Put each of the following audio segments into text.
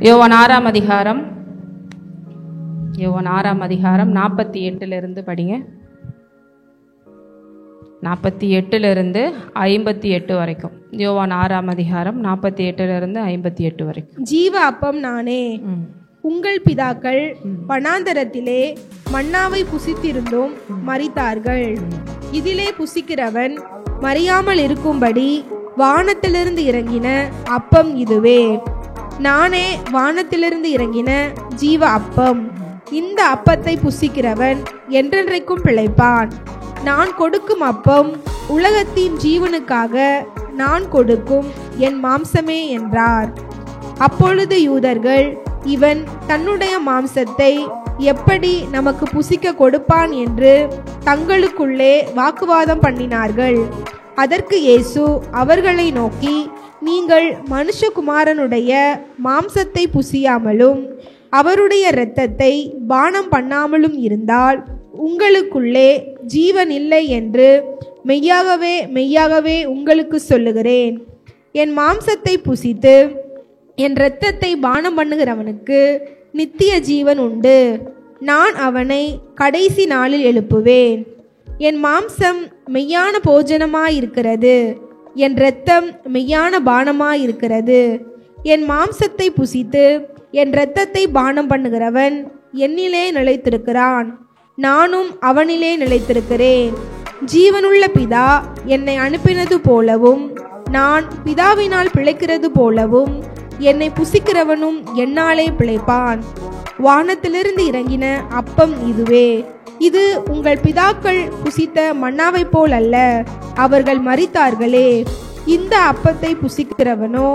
யோவான் 6ஆம் அதிகாரம் 48 படிங்க. 48 58 வரைக்கும். யோவான் 6ஆம் அதிகாரம் 48 58 வரைக்கும். ஜீவ அப்பம் நானே. உங்கள் பிதாக்கள் வனாந்தரத்திலே மன்னாவை புசித்திருந்தும் மரித்தார்கள். இதிலே புசிக்கிறவன் மறியாமல் இருக்கும்படி வானத்திலிருந்து இறங்கின அப்பம் இதுவே. நானே வானத்திலிருந்து இறங்கின ஜீவ அப்பம். இந்த அப்பத்தை புசிக்கிறவன் என்றென்றைக்கும் பிழைப்பான். நான் கொடுக்கும் அப்பம் உலகத்தின் ஜீவனுக்காக நான் கொடுக்கும் என் மாம்சமே என்றார். அப்பொழுது யூதர்கள், இவன் தன்னுடைய மாம்சத்தை எப்படி நமக்கு புசிக்க கொடுப்பான் என்று தங்களுக்குள்ளே வாக்குவாதம் பண்ணினார்கள். அதற்கு இயேசு அவர்களை நோக்கி, நீங்கள் மனுஷகுமாரனுடைய மாம்சத்தை புசியாமலும் அவருடைய இரத்தத்தை பானம் பண்ணாமலும் இருந்தால் உங்களுக்குள்ளே ஜீவன் இல்லை என்று மெய்யாகவே மெய்யாகவே உங்களுக்கு சொல்லுகிறேன். என் மாம்சத்தை புசித்து என் இரத்தத்தை பானம் பண்ணுகிறவனுக்கு நித்திய ஜீவன் உண்டு. நான் அவனை கடைசி நாளில் எழுப்புவேன். என் மாம்சம் மெய்யான போஜனமாயிருக்கிறது, என் இரத்தம் மெய்யான பானமாயிருக்கிறது. என் மாம்சத்தை புசித்து என் இரத்தத்தை பானம் பண்ணுகிறவன் என்னிலே நிலைத்திருக்கிறான், நானும் அவனிலே நிலைத்திருக்கிறேன். ஜீவனுள்ள பிதா என்னை அனுப்பினது போலவும் நான் பிதாவினால் பிழைக்கிறது போலவும் என்னை புசிக்கிறவனும் என்னாலே பிழைப்பான். வானத்திலிருந்து இறங்கின அப்பம் இதுவே. இது உங்கள் பிதாக்கள் புசித்த மன்னாவை போல் அல்ல, அவர்கள் மரித்தார்களே. இந்த அப்பத்தை புசிக்கிறவனோ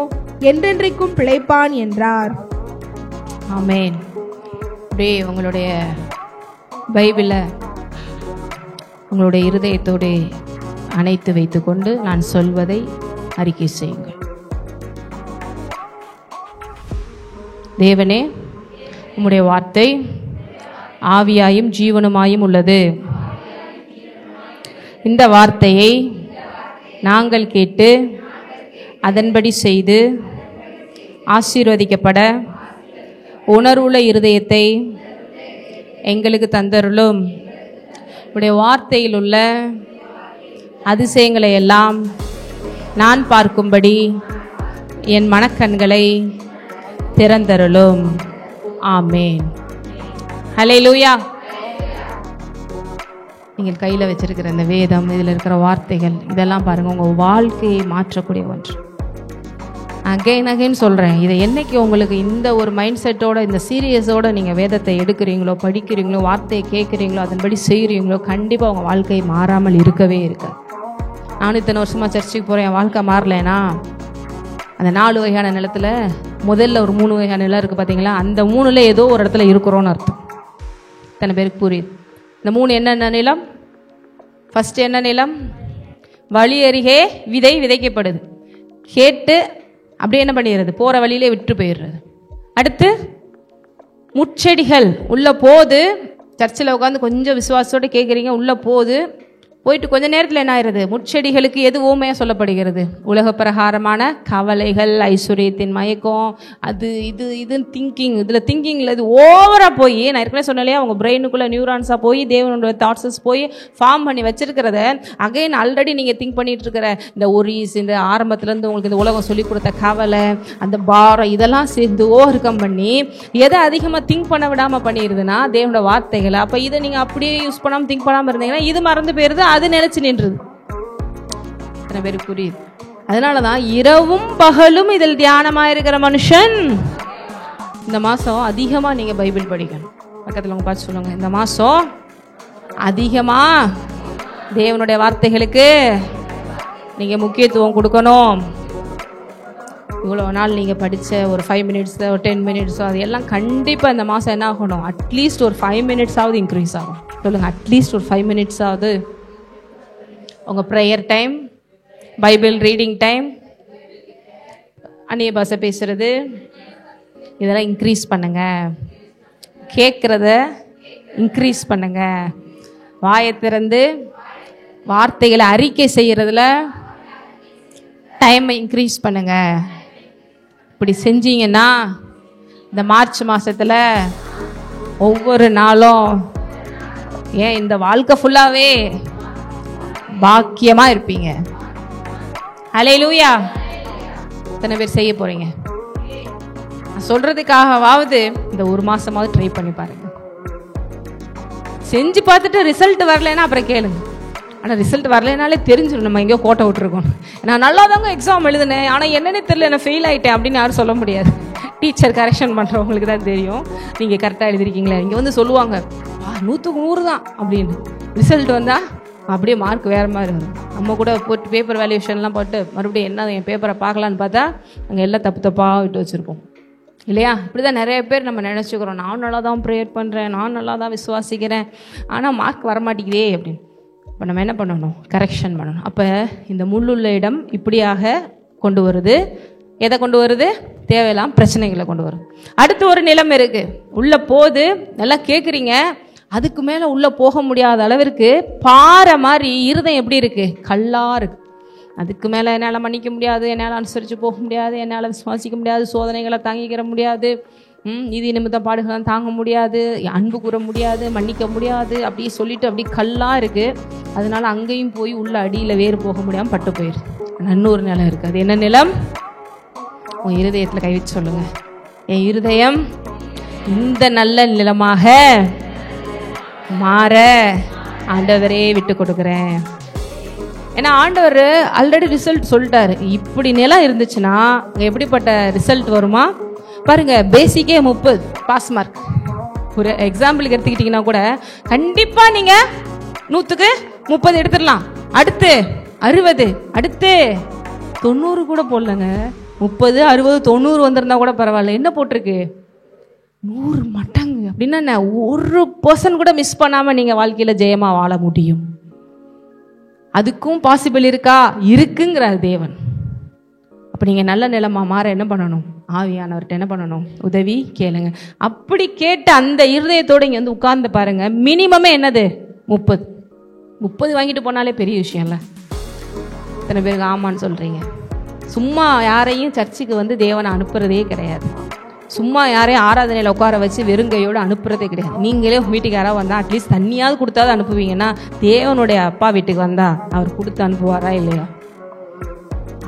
என்றென்றைக்கும் பிழைப்பான் என்றார். ஆமென். அப்படியே உங்களுடைய பைபிளை உங்களுடைய இருதயத்தோடு அணைத்து வைத்துக்கொண்டு நான் சொல்வதை அறிக்கை செய்யுங்கள். தேவனே, உம்முடைய வார்த்தை ஆவியாயும் ஜீவனுமாயும் உள்ளது. இந்த வார்த்தையை நாங்கள் கேட்டு அதன்படி செய்து ஆசீர்வதிக்கப்பட உணர்வுள்ள இருதயத்தை எங்களுக்கு தந்தருளும். உடைய வார்த்தையில் உள்ள அதிசயங்களை எல்லாம் நான் பார்க்கும்படி என் மனக்கண்களை திறந்தருளும். ஆமேன். ஹல்லேலூயா. நீங்கள் கையில் வச்சிருக்கிற இந்த வேதம், இதில் இருக்கிற வார்த்தைகள், இதெல்லாம் பாருங்கள், உங்கள் வாழ்க்கையை மாற்றக்கூடிய ஒன்று. அகைன் சொல்கிறேன், இதை என்னைக்கு உங்களுக்கு இந்த ஒரு மைண்ட் செட்டோட, இந்த சீரியஸோடு நீங்கள் வேதத்தை எடுக்கிறீங்களோ, படிக்கிறீங்களோ, வார்த்தையை கேட்குறீங்களோ, அதன்படி செய்கிறீங்களோ, கண்டிப்பாக உங்கள் வாழ்க்கை மாறாமல் இருக்கவே இருக்காது. நானும் இத்தனை வருஷமாக சர்ச்சுக்கு போகிறேன், என் வாழ்க்கை மாறலைன்னா அந்த 4 வகையான நிலத்தில் முதல்ல ஒரு 3 வகையான நிலம் இருக்குது பார்த்தீங்களா, அந்த 3ல் ஏதோ ஒரு இடத்துல இருக்கிறோன்னு அர்த்தம். இத்தனை பேருக்கு புரியுது? இந்த 3 என்னென்ன நிலம்? ஃபஸ்ட்டு என்ன நிலம்? வழி அருகே விதை விதைக்கப்படுது, கேட்டு அப்படியே என்ன பண்ணிடுறது, போகிற வழியிலே விட்டு போயிடுறது. அடுத்து முட்செடிகள் உள்ள போது, சர்ச்சில் உட்காந்து கொஞ்சம் விசுவாசத்தோடு கேட்குறீங்க, உள்ள போயிட்டு கொஞ்ச நேரத்தில் என்ன ஆயிடுது? முட்செடிகளுக்கு எது ஊமையாக சொல்லப்படுகிறது? உலக பிரகாரமான கவலைகள், ஐஸ்வர்யத்தின் மயக்கம், அது இது திங்கிங். இதில் திங்கிங்கில் இது ஓவராக போய், நான் ஏற்கனவே சொன்னாலே அவங்க பிரெயினுக்குள்ளே நியூரான்ஸாக போய் தேவனோட தாட்ஸஸ் போய் ஃபார்ம் பண்ணி வச்சிருக்கிறத அகைன் ஆல்ரெடி நீங்கள் திங்க் பண்ணிட்டு இருக்கிற இந்த ஒரீஸ், இந்த ஆரம்பத்துலேருந்து உங்களுக்கு இந்த உலகம் சொல்லிக் கொடுத்த கவலை, அந்த பாரம், இதெல்லாம் சேர்ந்து ஓவர் கம் பண்ணி எதை அதிகமாக திங்க் பண்ண விடாமல் பண்ணிடுதுன்னா தேவனோட வார்த்தைகளை. அப்போ இதை நீங்கள் அப்படியே யூஸ் பண்ணாமல் திங்க் பண்ணாமல் இருந்தீங்கன்னா இது மறந்து போயிருது, அது நினைச்சு நின்றுது. எத்தனை பேருக்கு புரியுது? அதனாலதான் இரவும் பகலும் இதில் தியானமா இருக்கிற மனுஷன். இந்த மாசம் அதிகமா நீங்க பைபிள் படிக்கணும். பக்கத்துல உங்க பார்த்து சொல்லுங்க, இந்த மாசம் அதிகமா தேவனுடைய வார்த்தைகளுக்கு நீங்க முக்கியத்துவம் கொடுக்கணும். இவ்வளோ நாள் நீங்கள் படித்த ஒரு 5 மினிட்ஸோ ஒரு 10 மினிட்ஸோ அது எல்லாம் கண்டிப்பாக இந்த மாதம் என்ன ஆகணும்? அட்லீஸ்ட் ஒரு 5 மினிட்ஸாவது இன்க்ரீஸ் ஆகும். சொல்லுங்கள், அட்லீஸ்ட் ஒரு 5 மினிட்ஸாவது உங்கள் prayer time, Bible reading time, அந்நிய பாஷை பேசுகிறது, இதெல்லாம் இன்க்ரீஸ் பண்ணுங்கள். கேட்குறத இன்க்ரீஸ் பண்ணுங்கள். வாயை திறந்து வார்த்தைகளை அறிக்கை செய்கிறதுல டைமை இன்க்ரீஸ் பண்ணுங்கள். இப்படி செஞ்சீங்கன்னா இந்த மார்ச் மாசத்துல ஒவ்வொரு நாளும், ஏன் இந்த வாழ்க்கை ஃபுல்லாவே பாக்கியமா இருப்பீங்க. ஹல்லேலூயா. எத்தனை பேர் செய்ய போறீங்க? நான் சொல்றதுக்காகவாவது இந்த ஒரு மாசமாவது ட்ரை பண்ணி பாருங்க. செஞ்சு பார்த்துட்டு ரிசல்ட் வரலைன்னா அப்புறம் கேளுங்க. ஆனால் ரிசல்ட் வரலைனாலே தெரிஞ்சிடும் நம்ம எங்கேயோ கோட்டை விட்டுருக்கோம். நான் நல்லா தாங்க எக்ஸாம் எழுதுனேன், ஆனால் என்னன்னே தெரியல, நான் ஃபெயில் ஆகிட்டேன் அப்படின்னு யாரும் சொல்ல முடியாது. டீச்சர் கரெக்ஷன் பண்ணுறவங்களுக்கு தான் தெரியும் நீங்கள் கரெக்டாக எழுதிருக்கீங்களே. இங்கே வந்து சொல்லுவாங்க 100க்கு 100 தான் அப்படின்னு. ரிசல்ட் வந்தால் அப்படியே மார்க் வேறு மாதிரி வரும். நம்ம கூட போட்டு பேப்பர் வேல்யூஷன்லாம் போட்டு மறுபடியும் என்ன என் பேப்பரை பார்க்கலான்னு பார்த்தா அங்கே எல்லாம் தப்பு தப்பாக விட்டு வச்சுருப்போம் இல்லையா? இப்படி தான் நிறைய பேர் நம்ம நினச்சிக்கிறோம், நான் நல்லா தான் ப்ரேயர் பண்ணுறேன், நான் நல்லா தான் விசுவாசிக்கிறேன், ஆனால் மார்க் வரமாட்டேங்குதே அப்படின்னு. இப்போ நம்ம என்ன பண்ணணும்? கரெக்ஷன் பண்ணணும். அப்போ இந்த முள்ளுள்ள இடம் இப்படியாக கொண்டு வருது. எதை கொண்டு வருது? தேவையில்லாம் பிரச்சனைகளை கொண்டு வரும். அடுத்து ஒரு நிலைமை இருக்குது, உள்ளே போகுது, நல்லா கேட்குறீங்க, அதுக்கு மேலே உள்ளே போக முடியாத அளவிற்கு பாறை மாதிரி இருதயம் எப்படி இருக்குது? கல்லாக இருக்குது. அதுக்கு மேலே என்னால் மன்னிக்க முடியாது, என்னால் அனுசரித்து போக முடியாது, என்னால் விசுவாசிக்க முடியாது, சோதனைகளை தாங்கிக்கிற முடியாது, நீதி நிமித்த பாடுகளை தாங்க முடியாது, அன்பு கூற முடியாது, மன்னிக்க முடியாது, அப்படி சொல்லிட்டு அப்படி கல்லாக இருக்குது. அதனால அங்கேயும் போய் உள்ள அடியில் வேறு போக முடியாமல் பட்டு போயிடுது. இன்னொரு நிலம் இருக்குது. அது என்ன நிலம்? உன் இருதயத்தில் கை வச்சு சொல்லுங்க, என் இருதயம் இந்த நல்ல நிலமாக மாற ஆண்டவரே விட்டு கொடுக்குறேன். ஏன்னா ஆண்டவர் ஆல்ரெடி ரிசல்ட் சொல்லிட்டாரு. இப்படி நிலம் இருந்துச்சுன்னா எப்படிப்பட்ட ரிசல்ட் வருமா பாருங்க. பேசிக்கே 30 பாஸ் மார்க். ஒரு எக்ஸாம்பிளுக்கு எடுத்துக்கிட்டிங்கன்னா கூட கண்டிப்பாக நீங்கள் 100க்கு 30 எடுத்துடலாம். அடுத்து 60, அடுத்து 90 கூட போடலங்க. 30, 60, 90 வந்திருந்தா கூட பரவாயில்ல. என்ன போட்டிருக்கு? 100 மடங்கு. அப்படின்னா என்ன? 1% கூட மிஸ் பண்ணாமல் நீங்கள் வாழ்க்கையில் ஜெயமாக வாழ முடியும். அதுக்கும் பாசிபிள் இருக்கா? இருக்குங்கிறார் தேவன். அப்போ நீங்கள் நல்ல நிலமா மாற என்ன பண்ணணும்? ஆவியானவர்கிட்ட என்ன பண்ணணும்? உதவி கேளுங்க. அப்படி கேட்ட அந்த இருதயத்தோடு இங்கே வந்து உட்கார்ந்து பாருங்க. மினிமமே என்னது? 30 வாங்கிட்டு போனாலே பெரிய விஷயம்ல. இத்தனை பேருக்கு ஆமான்னு சொல்கிறீங்க. சும்மா யாரையும் சர்ச்சுக்கு வந்து தேவனை அனுப்புறதே கிடையாது. சும்மா யாரையும் ஆராதனையில் உட்கார வச்சு வெறுங்கையோடு அனுப்புறதே கிடையாது. நீங்களே வீட்டுக்காராக வந்தால் அட்லீஸ்ட் தண்ணியாவது கொடுத்தாது அனுப்புவீங்கன்னா, தேவனுடைய அப்பா வீட்டுக்கு வந்தால் அவர் கொடுத்து அனுப்புவாரா இல்லையா?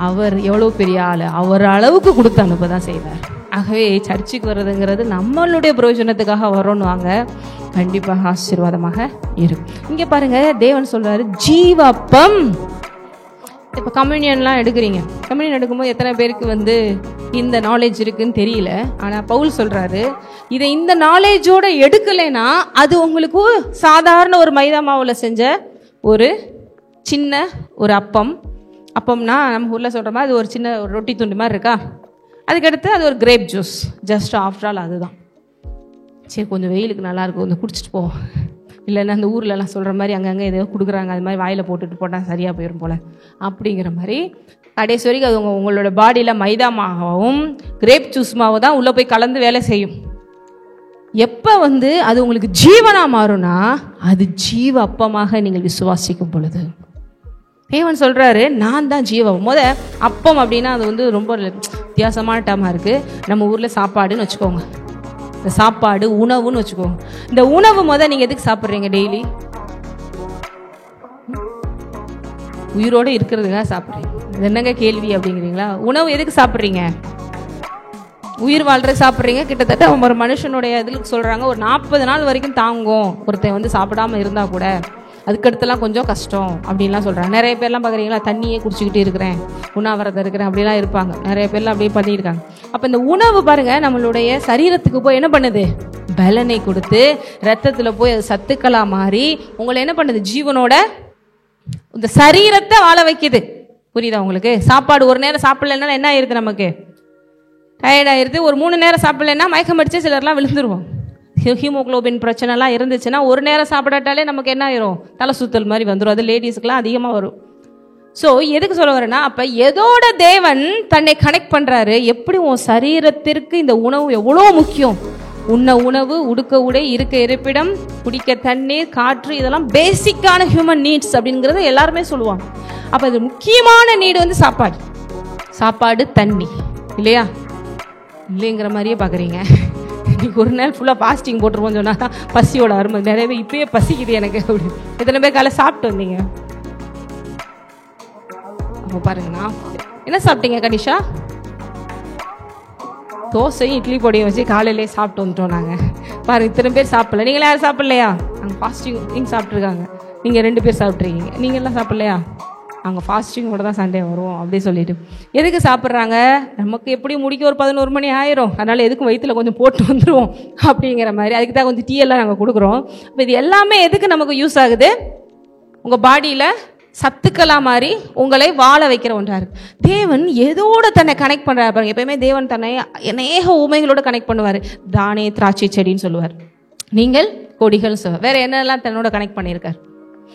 அவர் எவ்வளோ பெரிய ஆள், அவர் அளவுக்கு கொடுத்து அனுப்ப தான் செய்வார். ஆகவே சர்ச்சுக்கு வர்றதுங்கிறது நம்மளுடைய பிரயோஜனத்துக்காக வரோன்னு வாங்க, கண்டிப்பாக ஆசீர்வாதமாக இருக்கும். இங்கே பாருங்க, தேவன் சொல்றாரு ஜீவப்பம். இப்போ கம்யூனியன்லாம் எடுக்கிறீங்க. கம்யூனியன் எடுக்கும்போது எத்தனை பேருக்கு வந்து இந்த நாலேஜ் இருக்குன்னு தெரியல. ஆனால் பவுல் சொல்கிறாரு, இதை இந்த நாலேஜோடு எடுக்கலைன்னா அது உங்களுக்கு சாதாரண ஒரு மைதா மாவில் செஞ்ச ஒரு சின்ன ஒரு அப்பம்னா நம்ம ஊரில் சொல்கிற மாதிரி அது ஒரு சின்ன ஒரு ரொட்டி துண்டு மாதிரி இருக்கா. அதுக்கடுத்து அது ஒரு grape juice. Just after all அதுதான். சரி கொஞ்சம் வெயிலுக்கு நல்லாயிருக்கும், கொஞ்சம் குடிச்சிட்டு போ, இல்லைன்னா அந்த ஊர்லலாம் சொல்கிற மாதிரி அங்கங்கே எதையோ கொடுக்குறாங்க, அது மாதிரி வாயில் போட்டுட்டு போட்டால் சரியாக போயிடும் போல் அப்படிங்கிற மாதிரி கடைசி வரைக்கும் அது உங்களோட பாடியில் மைதா மாவும் கிரேப் ஜூஸ் மாவு தான் உள்ளே போய் கலந்து வேலை செய்யும். எப்போ வந்து அது உங்களுக்கு ஜீவனாக மாறும்னா அது ஜீவ அப்பமாக நீங்கள் விசுவாசிக்கும் பொழுது. தேவன் சொல்கிறாரு, நான் தான் ஜீவம். அப்பம் அப்படின்னா அது வந்து ரொம்ப வித்தியாசமான டேமாக இருக்குது. நம்ம ஊரில் சாப்பாடுன்னு வச்சுக்கோங்க, இந்த சாப்பாடு உணவுன்னு வச்சுக்கோங்க. இந்த உணவு நீங்கள் எதுக்கு சாப்பிட்றீங்க? டெய்லி உயிரோடு இருக்கிறதுக்காக சாப்பிட்றீங்க. இது என்னங்க கேள்வி அப்படிங்கிறீங்களா? உணவு எதுக்கு சாப்பிட்றீங்க? உயிர் வாழ்றது சாப்பிட்றீங்க. கிட்டத்தட்ட ஒரு மனுஷனுடைய இதுக்கு சொல்கிறாங்க ஒரு 40 நாள் வரைக்கும் தாங்கும் ஒருத்தன் வந்து சாப்பிடாமல் இருந்தால் கூட. அதுக்கடுத்தெல்லாம் கொஞ்சம் கஷ்டம் அப்படின்லாம் சொல்கிறாங்க. நிறைய பேர்லாம் பார்க்குறீங்களா, தண்ணியே குடிச்சிக்கிட்டு இருக்கிறேன், உண்ணாவிரதம் இருக்கிறேன் அப்படிலாம் இருப்பாங்க. நிறைய பேர்லாம் அப்படியே பண்ணியிருக்காங்க. அப்போ இந்த உணவு பாருங்கள் நம்மளுடைய சரீரத்துக்கு போய் என்ன பண்ணுது? பலனை கொடுத்து ரத்தத்தில் போய் அது சத்துக்களாக மாறி உங்களை என்ன பண்ணுது? ஜீவனோட இந்த சரீரத்தை வாழ வைக்குது. புரியுதா உங்களுக்கு? சாப்பாடு ஒரு நேரம் சாப்பிடலன்னா என்ன ஆயிருது? நமக்கு டயர்டாயிருது. ஒரு 3 நேரம் சாப்பிடலன்னா மயக்கம் அடிச்சு சிலர்லாம் விழுந்துருவோம். ஹீமோக்ளோபின் பிரச்சனைலாம் இருந்துச்சுன்னா ஒரு நேரம் சாப்பிடாட்டாலே நமக்கு என்ன ஆயிரும்? தலை சுத்தல் மாதிரி வந்துடும். அது லேடிஸுக்கெலாம் அதிகமாக வரும். ஸோ எதுக்கு சொல்ல வரேன்னா, அப்போ எதோட தேவன் தன்னை கனெக்ட் பண்ணுறாரு? எப்படி உன் சரீரத்திற்கு இந்த உணவு எவ்வளோ முக்கியம். உண்ண உணவு, உடுக்க உடை, இருக்க இருப்பிடம், குடிக்க தண்ணீர், காற்று, இதெல்லாம் பேசிக்கான ஹியூமன் நீட்ஸ் அப்படிங்கிறத எல்லாருமே சொல்லுவாங்க. அப்போ இது முக்கியமான நீடு வந்து சாப்பாடு, தண்ணி இல்லையா? இல்லைங்கிற மாதிரியே பார்க்குறீங்க. இன்னைக்கு ஒரு நாள் ஃபுல்லாக ஃபாஸ்டிங் போட்டுருவோம்னு சொன்னா தான் பசியோட அருமை. நிறைய பேர் இப்பயே பசிக்குது எனக்கு அப்படின்னு. எத்தனை பேர் காலை சாப்பிட்டு வந்தீங்க? அப்போ பாருங்கண்ணா, என்ன சாப்பிட்டீங்க கனிஷா? தோசையும் இட்லி பொடியை வச்சு காலையிலே சாப்பிட்டு வந்துட்டோம் நாங்கள். பாருங்க, இத்தனை பேர் சாப்பிடல. நீங்களே யாரும் சாப்பிட்லையா? அங்கே ஃபாஸ்டிங் சாப்பிட்ருக்காங்க. நீங்கள் 2 பேர் சாப்பிட்ருக்கீங்க. நீங்கள் எல்லாம் சாப்பிட்லையா? அங்கே ஃபாஸ்டிங்கோட தான் சண்டே வரும் அப்படி சொல்லிட்டு. எதுக்கு சாப்பிட்றாங்க? நமக்கு எப்படி முடிக்க ஒரு 11 மணி ஆயிரும், அதனால் எதுக்கும் வயிற்றுல கொஞ்சம் போட்டு வந்துடுவோம் அப்படிங்கிற மாதிரி. அதுக்கு தான் கொஞ்சம் டீ எல்லாம் நாங்கள் கொடுக்குறோம். இப்போ இது எல்லாமே எதுக்கு நமக்கு யூஸ் ஆகுது? உங்கள் பாடியில் சத்துக்களா மாதிரி உங்களை வாழ வைக்கிற ஒன்றா இருக்கு. தேவன் எதோட தன்னை கனெக்ட் பண்ணுறாரு பாருங்க. எப்பயுமே தேவன் தன்னை அநேக உமைகளோட கனெக்ட் பண்ணுவார். தானே திராட்சை செடின்னு சொல்லுவார், நீங்கள் கொடிகள் சொல்லுவார். வேற என்னெல்லாம் தன்னோட கனெக்ட் பண்ணியிருக்கார்?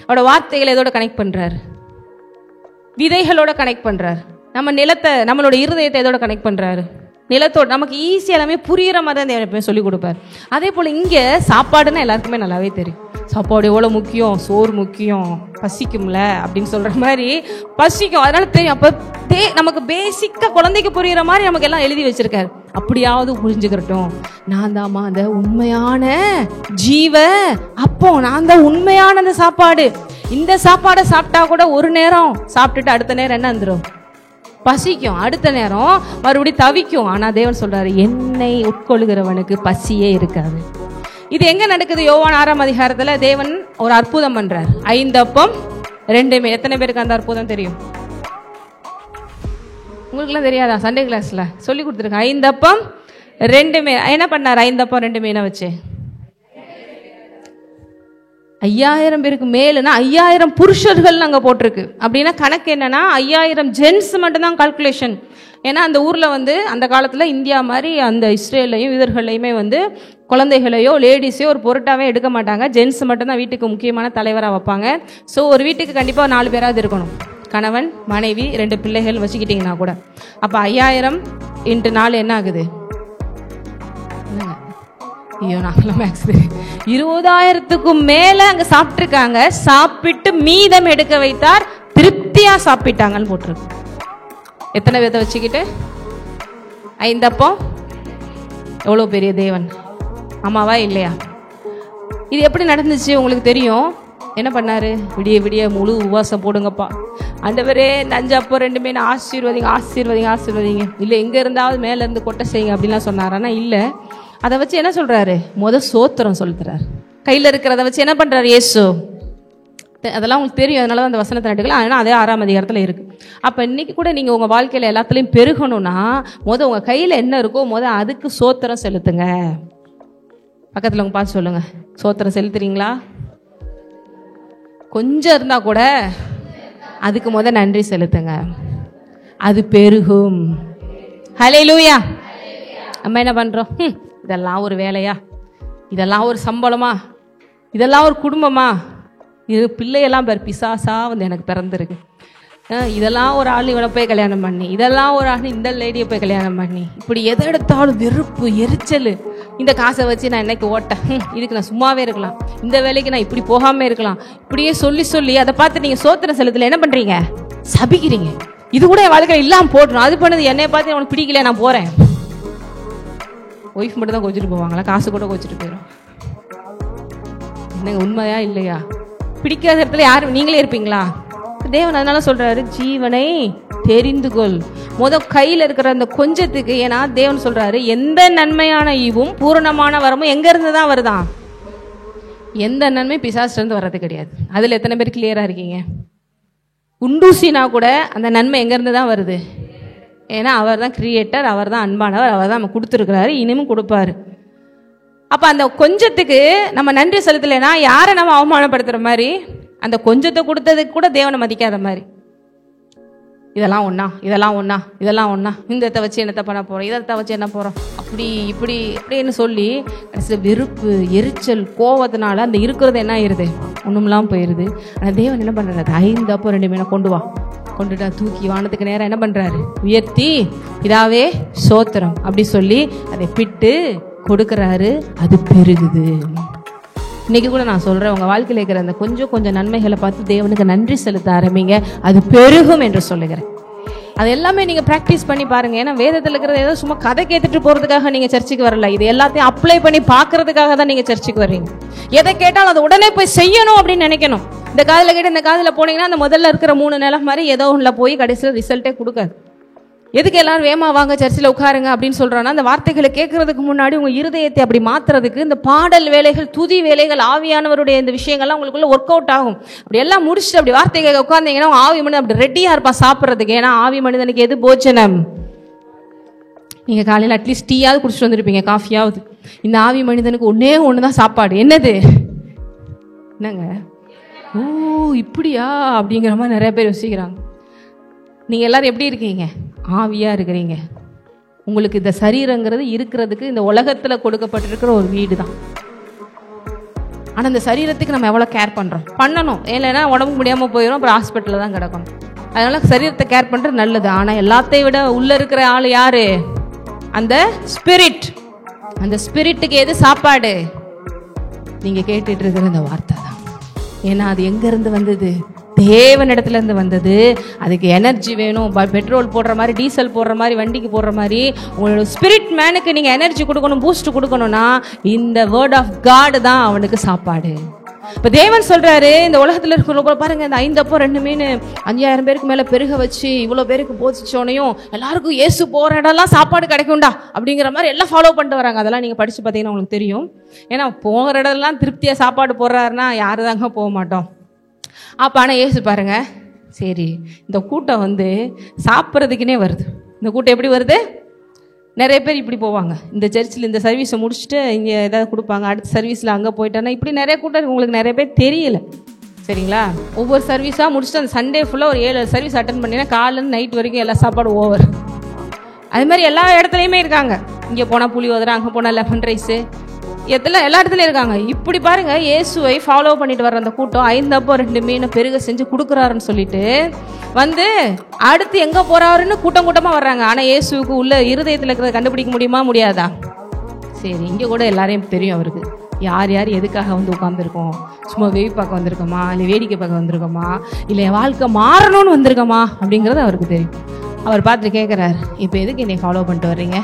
அவரோட வார்த்தைகளை எதோட கனெக்ட் பண்ணுறார்? விதைகளோட கனெக்ட் பண்ணுறாரு. நம்ம நிலத்தை, நம்மளோட இருதயத்தை எதோட கனெக்ட் பண்ணுறாரு? நிலத்தோட. நமக்கு ஈஸியாக எல்லாமே புரிகிற மாதிரி தான் எப்பவுமே சொல்லிக் கொடுப்பார். அதே போல் இங்கே சாப்பாடுன்னா எல்லாருக்குமே நல்லாவே தெரியும். சாப்பாடு எவ்வளோ முக்கியம், சோறு முக்கியம், பசிக்கும்ல அப்படின்னு சொல்கிற மாதிரி பசிக்கும், அதனால தெரியும். அப்போ நமக்கு பேசிக்காக குழந்தைக்கு புரிகிற மாதிரி நமக்கு எல்லாம் எழுதி வச்சிருக்காரு. அப்படியாவது புரிஞ்சுக்கிறட்டும், நான் தாம்மா அந்த உண்மையான ஜீவ அப்போ, நான் தான் உண்மையான அந்த சாப்பாடு. இந்த சாப்பாடை சாப்பிட்டா கூட ஒரு நேரம் சாப்பிட்டுட்டு அடுத்த நேரம் என்ன வந்துடும்? பசிக்கும். அடுத்த நேரம் மறுபடியும் தவிக்கும். ஆனா தேவன் சொல்றாரு, என்னை உட்கொள்கிறவனுக்கு பசியே இருக்காது. இது எங்க நடக்குது? யோவான் 6ஆம் அதிகாரத்துல தேவன் ஒரு அற்புதம் பண்றார். 5 அப்பம் 2 மீன். எத்தனை பேருக்கு அந்த அற்புதம் தெரியும்? உங்களுக்குலாம் தெரியாதா? சண்டே கிளாஸ்ல சொல்லி கொடுத்துருக்கேன். 5 அப்பம் 2 மீன். என்ன பண்ணார்? 5 அப்பம் 2 மீனை வச்சு 5000 பேருக்கு மேலுனா 5000 புருஷர்கள் அங்கே போட்டிருக்கு. அப்படின்னா கணக்கு என்னன்னா 5000 ஜென்ஸ் மட்டும்தான் கால்குலேஷன். ஏன்னா அந்த ஊரில் வந்து அந்த காலத்தில் இந்தியா மாதிரி அந்த இஸ்ரேலையும் யூதர்களையுமே வந்து குழந்தைகளையோ லேடிஸையோ ஒரு பொருட்டாவே எடுக்க மாட்டாங்க. ஜென்ஸ் மட்டும்தான் வீட்டுக்கு முக்கியமான தலைவராக வைப்பாங்க. ஸோ ஒரு வீட்டுக்கு கண்டிப்பாக 4 பேராவது இருக்கணும். கணவன், மனைவி, 2 பிள்ளைகள் வச்சுக்கிட்டிங்கன்னா கூட. அப்போ 5000 × 4 என்ன ஆகுது? ஐயோ, நாங்களாம் மேக்ஸ் 20,000க்கும் மேல அங்க சாப்பிட்டுருக்காங்க. சாப்பிட்டு மீதம் எடுக்க வைத்தார், திருப்தியா சாப்பிட்டாங்கன்னு போட்டிருக்கு. எத்தனை பேர்த்த வச்சுக்கிட்டு 5 அப்பம். எவ்வளவு பெரிய தேவன், ஆமாவா இல்லையா? இது எப்படி நடந்துச்சு உங்களுக்கு தெரியும். என்ன பண்ணாரு? விடிய விடிய முழு உபவாசம் போடுங்கப்பா, ஆண்டவரே 5 அப்பம் 2 மீன் ஆசீர்வதிங்க, ஆசீர்வதிங்க, ஆசீர்வதிங்க. இல்லை எங்க இருந்தாவது மேல இருந்து கொட்டை செய்யுங்க அப்படின்லாம் சொன்னாரானா இல்லை. அதை வச்சு என்ன சொல்றாரு? சோத்திரம் சொல்லுறாரு. கையில் இருக்கிறத வச்சு என்ன பண்றாரு இயேசு? அதெல்லாம் உங்களுக்கு தெரியும், அதனால தான் அந்த வசனத்தை நட்டுக்கலாம். ஆனால் அதே 6ஆம் அதிகாரத்தில் இருக்கு. அப்போ இன்னைக்கு கூட நீங்கள் உங்கள் வாழ்க்கையில் எல்லாத்துலேயும் பெருகணும்னா உங்கள் கையில் என்ன இருக்கோ அதுக்கு சோத்திரம் செலுத்துங்க. பக்கத்தில் உங்க பார்த்து சொல்லுங்க, சோத்திரம் செலுத்துறீங்களா? கொஞ்சம் இருந்தால் கூட அதுக்கு நன்றி செலுத்துங்க, அது பெருகும். ஹல்லேலூயா. நம்ம என்ன பண்ணுறோம்? இதெல்லாம் ஒரு வேலையா? இதெல்லாம் ஒரு சம்பளமா? இதெல்லாம் ஒரு குடும்பமா? இது பிள்ளையெல்லாம் பேர் பிசாசா எனக்கு பிறந்திருக்கு. இதெல்லாம் ஒரு ஆள் இவனை போய் கல்யாணம் பண்ணி, இதெல்லாம் ஒரு ஆள் இந்த லேடியை போய் கல்யாணம் பண்ணி, இப்படி எதை எடுத்தாலும் வெறுப்பு, எரிச்சல். இந்த காசை வச்சு நான் என்னைக்கு ஓட்டேன், இதுக்கு நான் சும்மாவே இருக்கலாம், இந்த வேலைக்கு நான் இப்படி போகாமல் இருக்கலாம், இப்படியே சொல்லி சொல்லி அதை பார்த்து நீங்கள் சோத்திரம் செலுத்தல என்ன பண்ணுறீங்க? சபிக்கிறீங்க. இது கூட என் வாழ்க்கையில் இல்லாமல் போடணும். அது பண்ணது என்னை பார்த்து உனக்கு பிடிக்கல, நான் போகிறேன். ஒய்ஃப் மட்டும் தான் கோச்சிட்டு போவாங்களா? காசு கூட கோச்சிட்டு போயிடும். என்னங்க, உண்மையா இல்லையா? பிடிக்காத இடத்துல யாரும் நீங்களே இருப்பீங்களா? தேவன் அதனால சொல்றாரு, ஜீவனை தெரிந்து கொள். கையில் இருக்கிற அந்த கொஞ்சத்துக்கு. ஏன்னா தேவன் சொல்றாரு, எந்த நன்மையான ஈவும் பூரணமான வரமும் எங்க இருந்து தான் வருதான்? எந்த நன்மை பிசாசுல இருந்து வர்றது கிடையாது. அதுல எத்தனை பேர் கிளியரா இருக்கீங்க? உண்டூசினா கூட அந்த நன்மை எங்க இருந்து தான் வருது? ஏன்னா அவர் தான் கிரியேட்டர், அவர் தான் அன்பானவர், அவர் தான் நம்ம கொடுத்துருக்கிறாரு, இனிமும் கொடுப்பாரு. அப்ப அந்த கொஞ்சத்துக்கு நம்ம நன்றி செலுத்தலைன்னா யாரை நம்ம அவமானப்படுத்துற மாதிரி, அந்த கொஞ்சத்தை கொடுத்ததுக்கு கூட தேவனை மதிக்காத மாதிரி. இதெல்லாம் ஒண்ணா, இதெல்லாம் ஒண்ணா, இதெல்லாம் ஒண்ணா, இந்த வச்சு என்னத்தை பண்ண போறோம், இதை வச்சு என்ன போறோம், அப்படி இப்படி இப்படின்னு சொல்லி வெறுப்பு, எரிச்சல், கோவத்தினால அந்த இருக்கிறது என்ன ஆயிருது? ஒண்ணுமெல்லாம் போயிருது. ஆனா தேவன் என்ன பண்றாரு? 5 அப்பம் 2 மீனை கொண்டு வா. கொண்டுட்டா தூக்கி வானத்துக்கு நேரம் என்ன பண்றாரு? உயர்த்தி, இதாவே சோத்திரம் அப்படி சொல்லி அதை பிட்டு கொடுக்கறாரு. அது பெருகுது. இன்னைக்கு கூட நான் சொல்றேன், உங்க வாழ்க்கையில் இருக்கிற அந்த கொஞ்சம் கொஞ்சம் நன்மைகளை பார்த்து தேவனுக்கு நன்றி செலுத்த ஆரம்பிங்க, அது பெருகும் என்று சொல்லுகிறேன். அது எல்லாமே நீங்கள் ப்ராக்டிஸ் பண்ணி பாருங்கள். ஏன்னா வேதத்தில் இருக்கிறது ஏதோ சும்மா கதை கேட்டுட்டு போகிறதுக்காக நீங்கள் சர்ச்சுக்கு வரல. இது எல்லாத்தையும் அப்ளை பண்ணி பார்க்கறதுக்காக தான் நீங்கள் சர்ச்சுக்கு வர்றீங்க. எதை கேட்டாலும் அதை உடனே போய் செய்யணும் அப்படின்னு நினைக்கணும். இந்த காதில் கேட்டு இந்த காதில் போனீங்கன்னா அந்த முதல்ல இருக்கிற 3 நிலை மாதிரி ஏதோ ஒன்றில் போய் கடைசியில் ரிசல்ட்டே கொடுக்காது. எதுக்கு எல்லாரும் வேமா வாங்க சர்ச்சில் உட்காருங்க அப்படின்னு சொல்கிறோன்னா, அந்த வார்த்தைகளை கேட்கறதுக்கு முன்னாடி உங்கள் இருதயத்தை அப்படி மாற்றுறதுக்கு இந்த பாடல் வேலைகள், துதி வேலைகள், ஆவியானவருடைய இந்த விஷயங்கள்லாம் உங்களுக்குள்ள ஒர்க் அவுட் ஆகும். அப்படி எல்லாம் முடிச்சுட்டு அப்படி வார்த்தை கேட்க உட்காந்தீங்கன்னா ஆவி மனிதன் அப்படி ரெடியாக இருப்பான் சாப்பிட்றதுக்கு. ஏன்னா ஆவி மனிதனுக்கு எது போஜனம்? நீங்கள் காலையில் அட்லீஸ்ட் டீயாவது குடிச்சிட்டு வந்துருப்பீங்க, காஃபியாவது. இந்த ஆவி மனிதனுக்கு ஒன்று தான் சாப்பாடு. என்னது? என்னங்க? ஓ இப்படியா அப்படிங்கிற மாதிரி நிறைய பேர் யோசிக்கிறாங்க. நீங்கள் எல்லாரும் எப்படி இருக்கீங்க? ஆவியாக இருக்கிறீங்க. உங்களுக்கு இந்த சரீரங்கிறது இருக்கிறதுக்கு இந்த உலகத்தில் கொடுக்கப்பட்டிருக்கிற ஒரு வீடு தான். ஆனால் இந்த சரீரத்துக்கு நம்ம எவ்வளோ கேர் பண்ணுறோம்? பண்ணணும். இல்லைன்னா உடம்புக்கு முடியாமல் போயிடும், அப்புறம் ஹாஸ்பிட்டலில் தான் கிடக்கணும். அதனால சரீரத்தை கேர் பண்ணுறது நல்லது. ஆனால் எல்லாத்தையும் விட உள்ளே இருக்கிற ஆள் யாரு? அந்த ஸ்பிரிட். அந்த ஸ்பிரிட்டுக்கு எது சாப்பாடு? நீங்கள் கேட்டுட்டு இருக்கிற இந்த வார்த்தை தான். ஏன்னா அது எங்கேருந்து வந்தது? தேவனிடத்துல இருந்து வந்தது. அதுக்கு எனர்ஜி வேணும். பெட்ரோல் போடுற மாதிரி, டீசல் போடுற மாதிரி, வண்டிக்கு போடுற மாதிரி உங்களோட ஸ்பிரிட் மேனுக்கு நீங்கள் எனர்ஜி கொடுக்கணும், பூஸ்ட் கொடுக்கணும்னா இந்த வேர்ட் ஆஃப் காட் தான் அவனுக்கு சாப்பாடு. இப்போ தேவன் சொல்றாரு, இந்த உலகத்தில் இருக்கிற பாருங்க, இந்த 5 அப்பம் 2 மீன் 5000 பேருக்கு மேலே பெருக வச்சு இவ்வளோ பேருக்கு போதிச்சோனையும் எல்லாருக்கும் இயேசு போகிற இடம்லாம் சாப்பாடு கிடைக்கும்டா அப்படிங்கிற மாதிரி எல்லாம் ஃபாலோ பண்ணிட்டு வராங்க. அதெல்லாம் நீங்கள் படித்து பார்த்தீங்கன்னா உங்களுக்கு தெரியும். ஏன்னா போகிற இடம்லாம் திருப்தியாக சாப்பாடு போடுறாருன்னா யாரு தாங்க போக மாட்டோம். அப்போ ஆனால் இயேசு பாருங்க, சரி இந்த கூட்டம் வந்து சாப்பிட்றதுக்குனே வருது. இந்த கூட்டம் எப்படி வருது? நிறைய பேர் இப்படி போவாங்க. இந்த சர்ச்சில் இந்த சர்வீஸை முடிச்சுட்டு இங்கே ஏதாவது கொடுப்பாங்க, அடுத்த சர்வீஸில் அங்கே போயிட்டானா இப்படி நிறைய கூட்டம் உங்களுக்கு நிறைய பேர் தெரியல. சரிங்களா? ஒவ்வொரு சர்வீஸாக முடிச்சுட்டு அந்த சண்டே ஃபுல்லாக ஒரு 7 சர்வீஸ் அட்டன் பண்ணினா காலையிலேருந்து நைட் வரைக்கும் எல்லா சாப்பாடு ஓவர். அது மாதிரி எல்லா இடத்துலையுமே இருக்காங்க. இங்கே போனால் புளியோதரை, அங்கே போனால் லெமன் ரைஸு, எல்லா இடத்துலையும் இருக்காங்க. இப்படி பாருங்க, இயேசுவை ஃபாலோ பண்ணிட்டு வர்ற அந்த கூட்டம் 5 அப்பம் 2 மீனை பெருக செஞ்சு கொடுக்குறாருன்னு சொல்லிட்டு வந்து அடுத்து எங்கே போறாருன்னு கூட்டம் கூட்டமாக வர்றாங்க. ஆனால் இயேசுவுக்கு உள்ள இருதயத்தில் இருக்கிறத கண்டுபிடிக்க முடியுமா? முடியாதா? சரி, இங்கே கூட எல்லாரையும் தெரியும் அவருக்கு யார் யார் எதுக்காக வந்து உட்காந்துருக்கோம். சும்மா வேவி பார்க்க வந்திருக்கோமா, இல்லை வேடிக்கை பார்க்க வந்திருக்கோமா, இல்லை என் வாழ்க்கை மாறணும்னு வந்திருக்கோமா அப்படிங்கிறது அவருக்கு தெரியும். அவர் பார்த்துட்டு கேட்குறாரு, இப்போ எதுக்கு என்னை ஃபாலோ பண்ணிட்டு வர்றீங்க?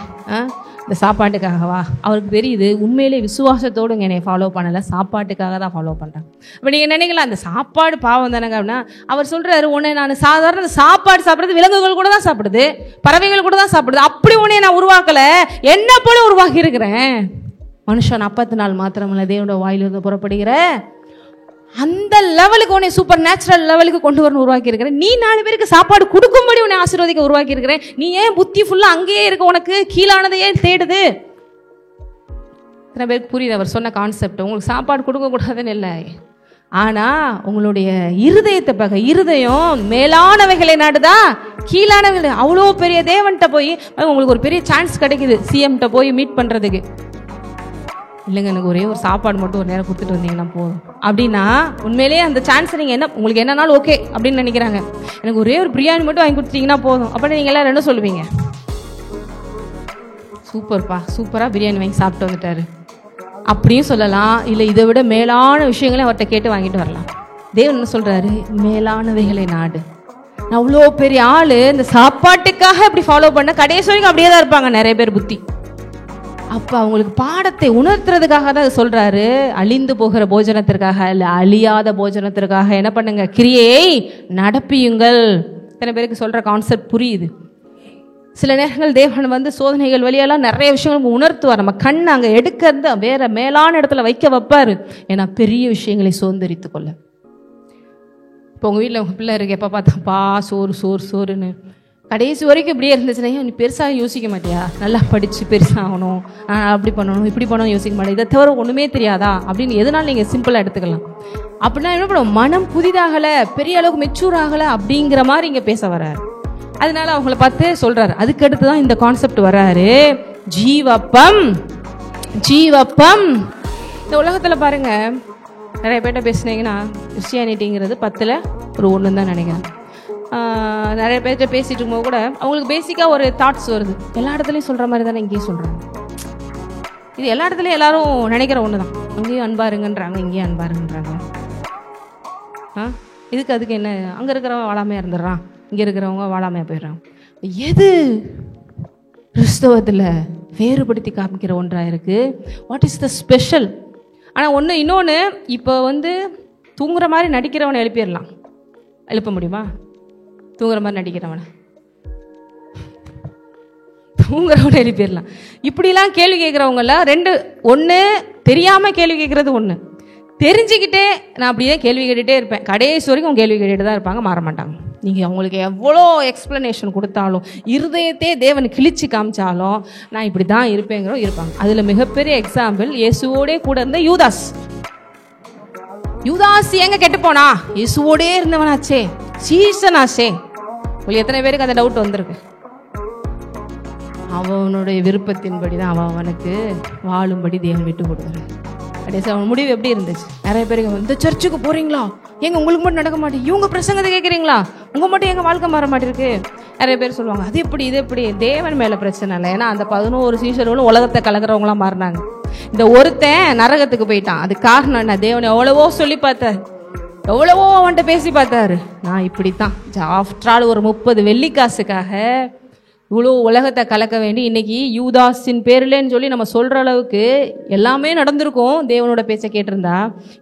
இந்த சாப்பாட்டுக்காகவா? அவருக்கு தெரியுது உண்மையிலே விசுவாசத்தோடு என்னை ஃபாலோ பண்ணலை, சாப்பாட்டுக்காக தான் ஃபாலோ பண்ணுறேன். இப்போ நீங்கள் நினைக்கலாம் அந்த சாப்பாடு பாவம் தானேங்க அப்படின்னா, அவர் சொல்கிறாரு, உன்னை நான் சாதாரண சாப்பாடு சாப்பிட்றது விலங்குகள் கூட தான் சாப்பிடுது, பறவைகள் கூட தான் சாப்பிடுது, அப்படி உன்னை நான் உருவாக்கலை, என்ன போல உருவாக்கி இருக்கிறேன். மனுஷன் அப்பத்தினால் மாத்திரமல்ல தேவனோட வாயிலிருந்து புறப்படுகிற அந்த லெவலுக்கு உன்னை சூப்பர் நேச்சுரல் லெவலுக்கு கொண்டு வரணும் உருவாக்கி இருக்கிறேன். நீ 4 பேருக்கு சாப்பாடு கொடுக்கும்படி உன்னை ஆசீர்வதிக்க உருவாக்கி இருக்கிறேன். நீ ஏன் புத்தி ஃபுல்லா அங்கேயே இருக்க? உனக்கு கீழானதை ஏன் தேடுது? இத்தனை பேருக்கு புரியுது அவர் சொன்ன கான்செப்ட். உங்களுக்கு சாப்பாடு கொடுக்க கூடாதுன்னு இல்லை, ஆனா உங்களுடைய இருதயத்தை பார்க்க. இருதயம் மேலானவைகளை நாடுதா, கீழானவைகளை. அவ்வளோ பெரிய தேவன்கிட்ட போய் உங்களுக்கு ஒரு பெரிய சான்ஸ் கிடைக்குது, சிஎம்கிட்ட போய் மீட் பண்றதுக்கு. இல்லைங்க எனக்கு ஒரே ஒரு சாப்பாடு மட்டும் ஒரு நேரம் கொடுத்துட்டு வந்தீங்கன்னா போதும் அப்படின்னா, உண்மையிலேயே அந்த சான்ஸ் நீங்கள் என்ன உங்களுக்கு என்னன்னாலும் ஓகே அப்படின்னு நினைக்கிறாங்க. எனக்கு ஒரே ஒரு பிரியாணி மட்டும் வாங்கி கொடுத்தீங்கன்னா போதும் அப்படின்னு நீங்கள் எல்லாம் என்ன சொல்லுவீங்க? சூப்பர்ப்பா, சூப்பராக பிரியாணி வாங்கி சாப்பிட்டு வந்துட்டாரு அப்படியும் சொல்லலாம். இல்லை இதை விட மேலான விஷயங்களையும் அவர்கிட்ட கேட்டு வாங்கிட்டு வரலாம். தேவன் என்ன சொல்கிறாரு? மேலானவைகளை நாடு. நான் அவ்வளோ பெரிய ஆள், இந்த சாப்பாட்டுக்காக இப்படி ஃபாலோ பண்ண கடைசி வரைக்கும் அப்படியே தான் இருப்பாங்க நிறைய பேர் புத்தி. அப்போ அவங்களுக்கு பாடத்தை உணர்த்துறதுக்காக தான் சொல்றாரு, அழிந்து போகிற போஜனத்திற்காக இல்லை, அழியாத போஜனத்திற்காக என்ன பண்ணுங்க, கிரியை நடப்பியுங்கள். இத்தனை பேருக்கு சொல்ற கான்செப்ட் புரியுது. சில நேரங்கள் தேவன் வந்து சோதனைகள் வழியெல்லாம் நிறைய விஷயங்களுக்கு உணர்த்துவார். நம்ம கண் அங்கே எடுக்கிறது வேற மேலான இடத்துல வைக்க வைப்பாரு. ஏன்னா பெரிய விஷயங்களை சுதந்திரித்து கொள்ள. இப்போ உங்கள் வீட்டில் உங்கள் பிள்ளை இருக்கு, எப்போ பார்த்தாப்பா சோறு சோறு சோறுன்னு கடைசி வரைக்கும் இப்படியே இருந்துச்சுன்னா நீ பெருசாக யோசிக்க மாட்டியா? நல்லா படித்து பெருசாகணும், அப்படி பண்ணணும் இப்படி பண்ணணும் யோசிக்க மாட்டேன், இதை தவிர ஒன்றுமே தெரியாதா அப்படின்னு எதனாலும் நீங்கள் சிம்பிளாக எடுத்துக்கலாம். அப்படின்னா என்ன பண்ணுவோம், மனம் புதிதாகலை, பெரிய அளவுக்கு மெச்சூர் ஆகலை அப்படிங்கிற மாதிரி இங்கே பேச வர்றாரு. அதனால அவங்கள பார்த்து சொல்கிறாரு. அதுக்கடுத்து தான் இந்த கான்செப்ட் வர்றாரு, ஜீவப்பம். ஜீவப்பம் இந்த உலகத்தில் பாருங்கள், நிறைய பேர்ட்ட பேசுனீங்கன்னா கிறிஸ்டியானிட்டிங்கிறது 10ல் ஒரு 1 தான் நினைக்கிறேன். நிறைய பேர்கிட்ட பேசிட்டு இருக்கும்போது கூட அவங்களுக்கு பேசிக்காக ஒரு தாட்ஸ் வருது, எல்லா இடத்துலையும் சொல்கிற மாதிரி தானே இங்கேயும் சொல்கிறாங்க. இது எல்லா இடத்துலையும் எல்லாரும் நினைக்கிற ஒன்று தான். அங்கேயும் அன்பாருங்கன்றாங்க, இங்கேயும் அன்பாருங்கன்றாங்க. இதுக்கு அதுக்கு என்ன? அங்கே இருக்கிறவங்க வாழாமையாக இருந்துடுறான், இங்கே இருக்கிறவங்க வாழாமையாக போயிடுறாங்க. எது கிறிஸ்தவத்தில் வேறுபடுத்தி காமிக்கிற ஒன்றாக இருக்குது? What is the special? ஆனால் இன்னொன்று, இப்போ தூங்குற மாதிரி நடிக்கிறவனை எழுப்பிடலாம். எழுப்ப முடியுமா? தூங்குற மாதிரி நடிக்கிறவனை எழுப்பிடலாம். இப்படிலாம் கேள்வி கேட்குறவங்களாம் ரெண்டு. ஒன்று, தெரியாமல் கேள்வி கேட்குறது ஒன்று. தெரிஞ்சுக்கிட்டே நான் அப்படியே கேள்வி கேட்டுகிட்டே இருப்பேன். கடைசி வரைக்கும் கேள்வி கேட்டுகிட்டு தான் இருப்பாங்க, மாற மாட்டாங்க. நீங்கள் அவங்களுக்கு எவ்வளோ எக்ஸ்ப்ளனேஷன் கொடுத்தாலும், இருதயத்தையே தேவன் கிழிச்சு காமிச்சாலும், நான் இப்படி தான் இருப்பாங்க. அதில் மிகப்பெரிய எக்ஸாம்பிள் இயேசுவோடே கூட இருந்த யூதாஸ். யூதாஸ் எங்க கெட்டு போனா? இயேசுவோடே இருந்தவனாச்சே, சீசனாச்சே. உங்களுக்கு எத்தனை பேருக்கு அந்த டவுட் வந்திருக்கு? அவனுடைய விருப்பத்தின்படி தான் அவனுக்கு வாழும்படி தேவன் விட்டு கொடுக்குறான். கடைசி அவன் முடிவு எப்படி இருந்துச்சு? நிறைய பேருக்கு இந்த சர்ச்சுக்கு போறீங்களா, எங்க உங்களுக்கு மட்டும் நடக்க மாட்டேங்குது, இவங்க பிரசங்கத்தை கேட்குறீங்களா, உங்க மட்டும் எங்க வாழ்க்கை மாற மாட்டேருக்கு. நிறைய பேர் சொல்லுவாங்க அது எப்படி இது எப்படி. தேவன் மேல பிரச்சனை இல்லை. ஏன்னா அந்த 11 சீஷர்களும் உலகத்தை கலக்கிறவங்களாம் மாறினாங்க. இந்த ஒருத்தன் நரகத்துக்கு போயிட்டான். அது காரணம் என்ன? தேவன் எவ்வளவோ சொல்லி பார்த்தாரு, எவ்வளவோ அவன்கிட்ட பேசி பார்த்தாரு. நான் இப்படித்தான் ஆஃப்டர் ஆல் ஒரு 30 வெள்ளிக்காசுக்காக இவ்வளோ உலகத்தை கலக்க வேண்டி இன்னைக்கு யூதாஸின் பேர்லேன்னு சொல்லி நம்ம சொல்கிற அளவுக்கு எல்லாமே நடந்திருக்கும். தேவனோட பேச்சை கேட்டிருந்தா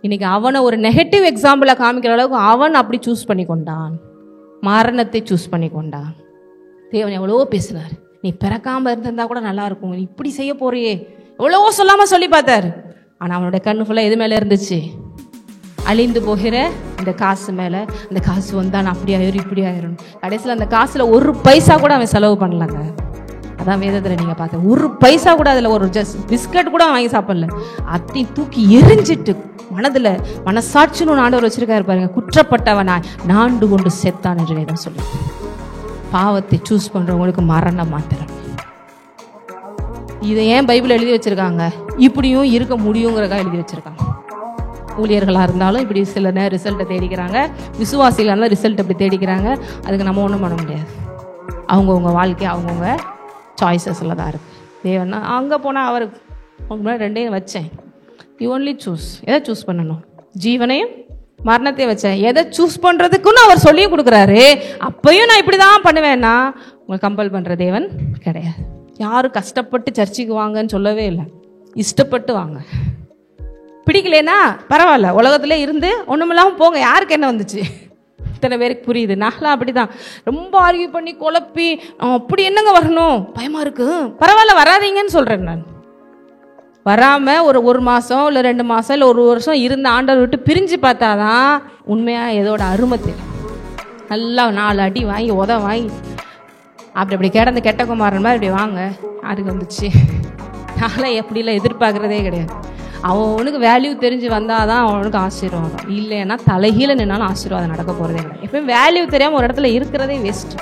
இன்னைக்கு அவனை ஒரு நெகட்டிவ் எக்ஸாம்பிளை காமிக்கிற அளவுக்கு அவன் அப்படி சூஸ் பண்ணி கொண்டான், மரணத்தை சூஸ் பண்ணி கொண்டான். தேவன் எவ்வளவோ பேசினார், நீ பிறக்காமல் இருந்திருந்தா கூட நல்லா இருக்கும், நீ இப்படி செய்ய போறியே, எவ்வளவோ சொல்லாமல் சொல்லி பார்த்தாரு. ஆனால் அவனோட கண்ணு ஃபுல்லாக எது மேலே இருந்துச்சு? அழிந்து போகிற இந்த காசு மேலே. அந்த காசு வந்தால் நான் அப்படி ஆயிரும் இப்படி ஆயிரும். கடைசியில் அந்த காசில் ஒரு பைசா கூட அவன் செலவு பண்ணலாங்க. அதான் வேதத்தில் நீங்கள் பார்த்தேன், ஒரு பைசா கூட அதில் ஒரு ஜஸ்ட் பிஸ்கட் கூட வாங்கி சாப்பிடல. அத்தையும் தூக்கி எரிஞ்சிட்டு மனதில் மனசாட்சின்னு ஆண்டவர் வச்சிருக்காரு பாருங்க. குற்றப்பட்டவனா நாண்டு கொண்டு செத்தான் என்று வேதம் சொல்லி. பாவத்தை சூஸ் பண்ணுறவங்களுக்கு மரணம் மாத்திரம். இதை ஏன் பைபிள் எழுதி வச்சிருக்காங்க? இப்படியும் இருக்க முடியுங்கிறக்காக எழுதி வச்சிருக்காங்க. ஊழியர்களாக இருந்தாலும் இப்படி சில நேரம் ரிசல்ட்டை தேடிக்கிறாங்க, விசுவாசிகளாக இருந்தால் ரிசல்ட் அப்படி தேடிக்கிறாங்க. அதுக்கு நம்ம ஒன்றும் பண்ண முடியாது. அவங்கவுங்க வாழ்க்கை அவங்கவுங்க சாய்ஸஸில் தான் இருக்குது. தேவன்னா அங்கே போனால் அவருக்கு அவங்க முன்னாடி ரெண்டையும் வச்சேன். You only choose. எதை சூஸ் பண்ணணும்? ஜீவனையும் மரணத்தையும் வச்சேன். எதை சூஸ் பண்ணுறதுக்குன்னு அவர் சொல்லியும் கொடுக்குறாரு. அப்பையும் நான் இப்படி தான் பண்ணுவேன்னா உங்களை கம்பல் பண்ணுற தேவன் கிடையாது. யாரும் கஷ்டப்பட்டு சர்ச்சுக்கு வாங்கன்னு சொல்லவே இல்லை. இஷ்டப்பட்டு வாங்க. பிடிக்கலனா பரவாயில்ல, உலகத்துல இருந்து ஒண்ணுமில்லாமல் போங்க. யாருக்கு என்ன வந்துச்சு? இத்தனை பேருக்கு புரியுது. நான்லாம் அப்படிதான் ரொம்ப ஆர்கியூ பண்ணி குழப்பி அப்படி என்னங்க வரணும், பயமா இருக்கு, பரவாயில்ல வராதீங்கன்னு சொல்றேன். நான் வராம ஒரு மாசம் இல்லை 2 மாசம் இல்லை 1 வருஷம் இருந்த ஆண்டவர் விட்டு பிரிஞ்சு பார்த்தாதான் உண்மையா இதோட அருமை தெரியும். நல்லா 4 அடி வாங்கி வாங்கி அப்படி கிடந்து கெட்ட குமாரன் மாதிரி இப்படி வாங்க. யாருக்கு வந்துச்சு? நான்லாம் எப்படிலாம் எதிர்பார்க்கறதே கிடையாது. அவனுக்கு வேல்யூ தெரிஞ்சு வந்தாதான் அவனுக்கு ஆசீர்வாதம். இல்லைன்னா தலைகீழ நின்னாலும் ஆசீர்வாதம் நடக்க போறதே கிடையாது. எப்பயும் வேல்யூ தெரியாம ஒரு இடத்துல இருக்கிறதே வேஸ்ட்.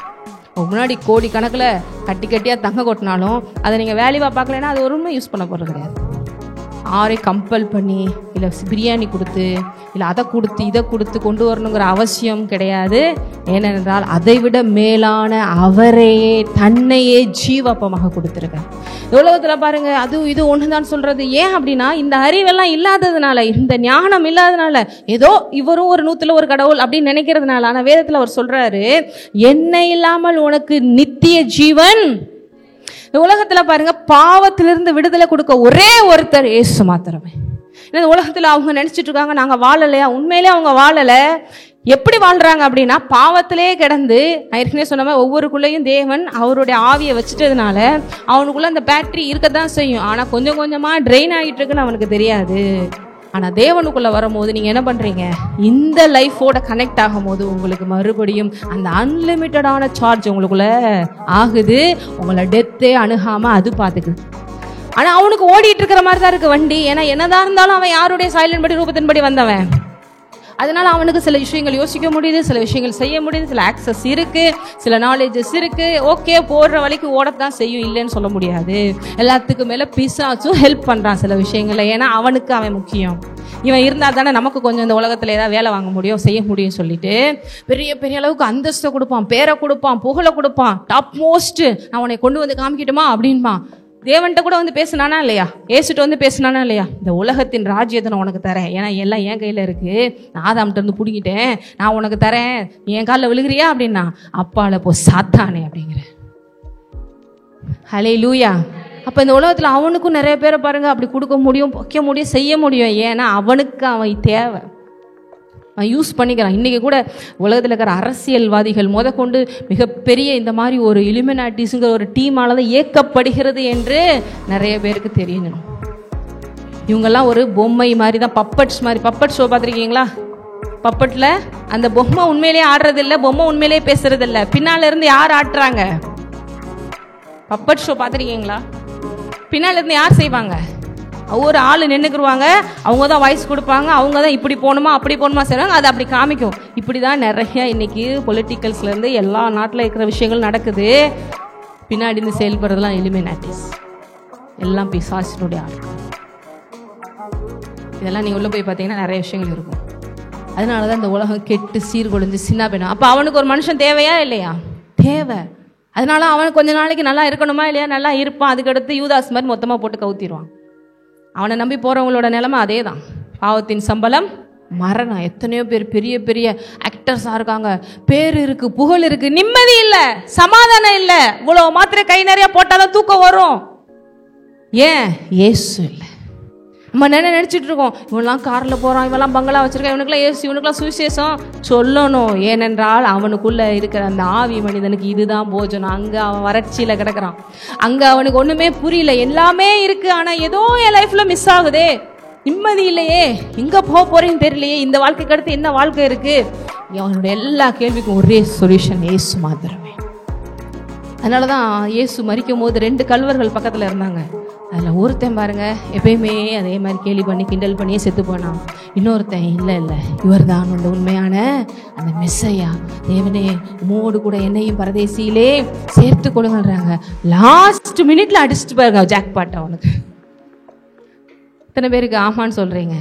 முன்னாடி கோடி கணக்கில் கட்டியா தங்க கொட்டினாலும் அதை நீங்க வேல்யூவா பார்க்கலன்னா அது ஒருமே யூஸ் பண்ண போறது கிடையாது. யாரையும் கம்பல் பண்ணி இல்லை பிரியாணி கொடுத்து இல்லை அதை கொடுத்து இதை கொடுத்து கொண்டு வரணுங்கிற அவசியம் கிடையாது. ஏனென்றால் அதை விட மேலான அவரையே தன்னையே ஜீவப்பமாக கொடுத்துருக்கார். உலகத்தில் பாருங்க அது இது ஒண்ணுதான் சொல்றது. ஏன் அப்படின்னா இந்த அறிவெல்லாம் இல்லாததுனால, இந்த ஞானம் இல்லாததுனால, ஏதோ இவரும் ஒரு 100ல் 1 கடவுள் அப்படின்னு நினைக்கிறதுனால. ஆனால் வேதத்தில் அவர் சொல்றாரு, என்ன இல்லாமல் உனக்கு நித்திய ஜீவன். உலகத்துல பாருங்க பாவத்திலிருந்து விடுதலை கொடுக்க ஒரே ஒருத்தர் இயேசு மாத்திரமே. இந்த உலகத்துல அவங்க நினைச்சிட்டு இருக்காங்க நாங்க வாழலையா? உண்மையிலே அவங்க வாழல. எப்படி வாழ்றாங்க அப்படின்னா பாவத்திலே கிடந்து, நான் ஏற்கனவே சொன்ன மாதிரி ஒவ்வொருக்குள்ளேயும் தேவன் அவருடைய ஆவியை வச்சுட்டதுனால அவனுக்குள்ள அந்த பேட்டரி இருக்கத்தான் செய்யும். ஆனா கொஞ்சம் கொஞ்சமா ட்ரெயின் ஆகிட்டு இருக்குன்னு அவனுக்கு தெரியாது. ஆனால் தேவனுக்குள்ளே வரும்போது நீங்கள் என்ன பண்ணுறீங்க? இந்த லைஃபோட கனெக்ட் ஆகும் போது உங்களுக்கு மறுபடியும் அந்த அன்லிமிட்டடான சார்ஜ் உங்களுக்குள்ளே ஆகுது. உங்களை டெத்தே அணுகாமல் அது பார்த்துக்குது. ஆனால் அவனுக்கு ஓடிட்டு இருக்கிற மாதிரி தான் இருக்குது வண்டி. ஏன்னா என்னதான் இருந்தாலும் அவன் யாருடைய சாயலின்படி ரூபத்தின்படி வந்தவன். அதனால அவனுக்கு சில விஷயங்கள் யோசிக்க முடியுது, சில விஷயங்கள் செய்ய முடியுது, சில ஆக்சஸ் இருக்கு, சில நாலேஜஸ் இருக்கு. ஓகே, போடுற வழிக்கு ஓடத்தான் செய்யும், இல்லைன்னு சொல்ல முடியாது. எல்லாத்துக்கும் மேல பிசாசும் ஹெல்ப் பண்றான் சில விஷயங்கள்ல. ஏன்னா அவனுக்கு அவன் முக்கியம். இவன் இருந்தா தானே நமக்கு கொஞ்சம் இந்த உலகத்துல ஏதாவது வேலை வாங்க முடியும், செய்ய முடியும் சொல்லிட்டு பெரிய பெரிய அளவுக்கு அந்தஸ்தை கொடுப்பான், பேரை கொடுப்பான், புகழை கொடுப்பான். டாப் மோஸ்ட் நான் உன்னை கொண்டு வந்து காமிக்கிட்டுமா அப்படின்பா. தேவன்கிட்ட கூட வந்து பேசினானா இல்லையா? ஏசுட்டு வந்து பேசினானா இல்லையா? இந்த உலகத்தின் ராஜ்யத்தை நான் உனக்கு தரேன், ஏன்னா எல்லாம் என் கையில் இருக்கு, நான் ஆதாம்கிட்ட இருந்து பிடிக்கிட்டேன், நான் உனக்கு தரேன், என் காலில் விழுகிறியா அப்படின்னா அப்பால போ சாத்தானே அப்படிங்கிற. ஹல்லேலூயா. அப்போ இந்த உலகத்தில் அவனுக்கும் நிறைய பேரை பாருங்க அப்படி கொடுக்க முடியும், வைக்க முடியும், செய்ய முடியும். ஏன்னா அவனுக்கு அவன் தேவை, அவன் யூஸ் பண்ணிக்கிறான். இன்றைக்கி கூட உலகத்தில் இருக்கிற அரசியல்வாதிகள் முதற்கொண்டு மிகப்பெரிய இந்த மாதிரி ஒரு இலுமினாட்டிஸுங்கிற ஒரு டீமால தான் இயக்கப்படுகிறது என்று நிறைய பேருக்கு தெரியணும். இவங்கெல்லாம் ஒரு பொம்மை மாதிரி தான், பப்பட்ஸ் மாதிரி. பப்பட் ஷோ பார்த்துருக்கீங்களா? பப்பட்டில் அந்த பொம்மை உண்மையிலேயே ஆடுறதில்ல, பொம்மை உண்மையிலேயே பேசுறதில்ல, பின்னால் இருந்து யார் ஆட்டுறாங்க? பப்பட் ஷோ பார்த்துருக்கீங்களா? பின்னால் இருந்து யார் செய்வாங்க? ஒவ்வொரு ஆள் நின்றுக்குருவாங்க, அவங்க தான் வாய்ஸ் கொடுப்பாங்க, அவங்க தான் இப்படி போகணுமா அப்படி போகணுமா செய்வாங்க, அது அப்படி காமிக்கும். இப்படி தான் நிறைய இன்னைக்கு பொலிட்டிக்கல்ஸ்லேருந்து எல்லா நாட்டில் இருக்கிற விஷயங்கள் நடக்குது. பின்னாடி இருந்து செயல்படுறதுலாம் இலுமினாட்டிஸ், எல்லாம் பிசாசினுடைய ஆட்கள். இதெல்லாம் நீங்கள் உள்ளே போய் பார்த்தீங்கன்னா நிறைய விஷயங்கள் இருக்கும். அதனால தான் இந்த உலகம் கெட்டு சீர்குலைஞ்சு சின்ன பின்ன. அப்போ அவனுக்கு ஒரு மனுஷன் தேவையா இல்லையா? தேவை. அதனால அவன் கொஞ்ச நாளைக்கு நல்லா இருக்கணுமா இல்லையா? நல்லா இருப்பான். அதுக்கடுத்து யூதாஸ் மாதிரி மொத்தமாக போட்டு கவுத்திடுவான். அவனை நம்பி போகிறவங்களோட நிலைமை அதே தான். பாவத்தின் சம்பளம் மரணம். எத்தனையோ பேர் பெரிய பெரிய ஆக்டர்ஸாக இருக்காங்க, பேர் இருக்குது, புகழ் இருக்குது, நிம்மதி இல்லை, சமாதானம் இல்லை. இவ்வளோ மாத்திரை கை நிறைய போட்டாலும் தூக்கம் வரும். ஏன்? இயேசு இல்லை. நம்ம நினச்சிட்டு இருக்கோம், இவெல்லாம் காரில் போகிறான், இவெல்லாம் பங்களா வச்சுருக்கான், இவனுக்குலாம் ஏசு, இவனுக்குலாம் சுவிசேஷம் சொல்லணும். ஏனென்றால் அவனுக்குள்ளே இருக்கிற அந்த ஆவி மனிதனுக்கு இதுதான் போஜனம். அங்கே அவன் வறட்சியில் கிடக்கிறான், அங்கே அவனுக்கு ஒன்றுமே புரியல, எல்லாமே இருக்குது, ஆனால் ஏதோ என் லைஃப்பில் மிஸ் ஆகுதே, நிம்மதி இல்லையே, எங்கே போக போகிறேன்னு தெரியலையே, இந்த வாழ்க்கைக்கு அடுத்து என்ன வாழ்க்கை இருக்குது? அவனோட எல்லா கேள்விக்கும் ஒரே சொல்யூஷன் இயேசு மாத்திரமே. அதனால தான் இயேசு மரிக்கும் போது 2 கல்வர்கள் பக்கத்தில் இருந்தாங்க. அதில் ஒருத்தன் பாருங்க எப்பயுமே அதே மாதிரி கேலி பண்ணி கிண்டல் பண்ணியே செத்து போனான். இன்னொருத்தன் இல்லை இல்லை, இவர் தான் அந்த உண்மையான அந்த மெஸ்ஸையா, தேவனே உமோடு கூட என்னையும் பரதேசியிலே சேர்த்து கொடுங்கன்றாங்க. லாஸ்ட் மினிட்ல அடிச்சுட்டு பாருங்க ஜாக் பாட். அவனுக்கு இத்தனை பேருக்கு ஆமான்னு சொல்றீங்க.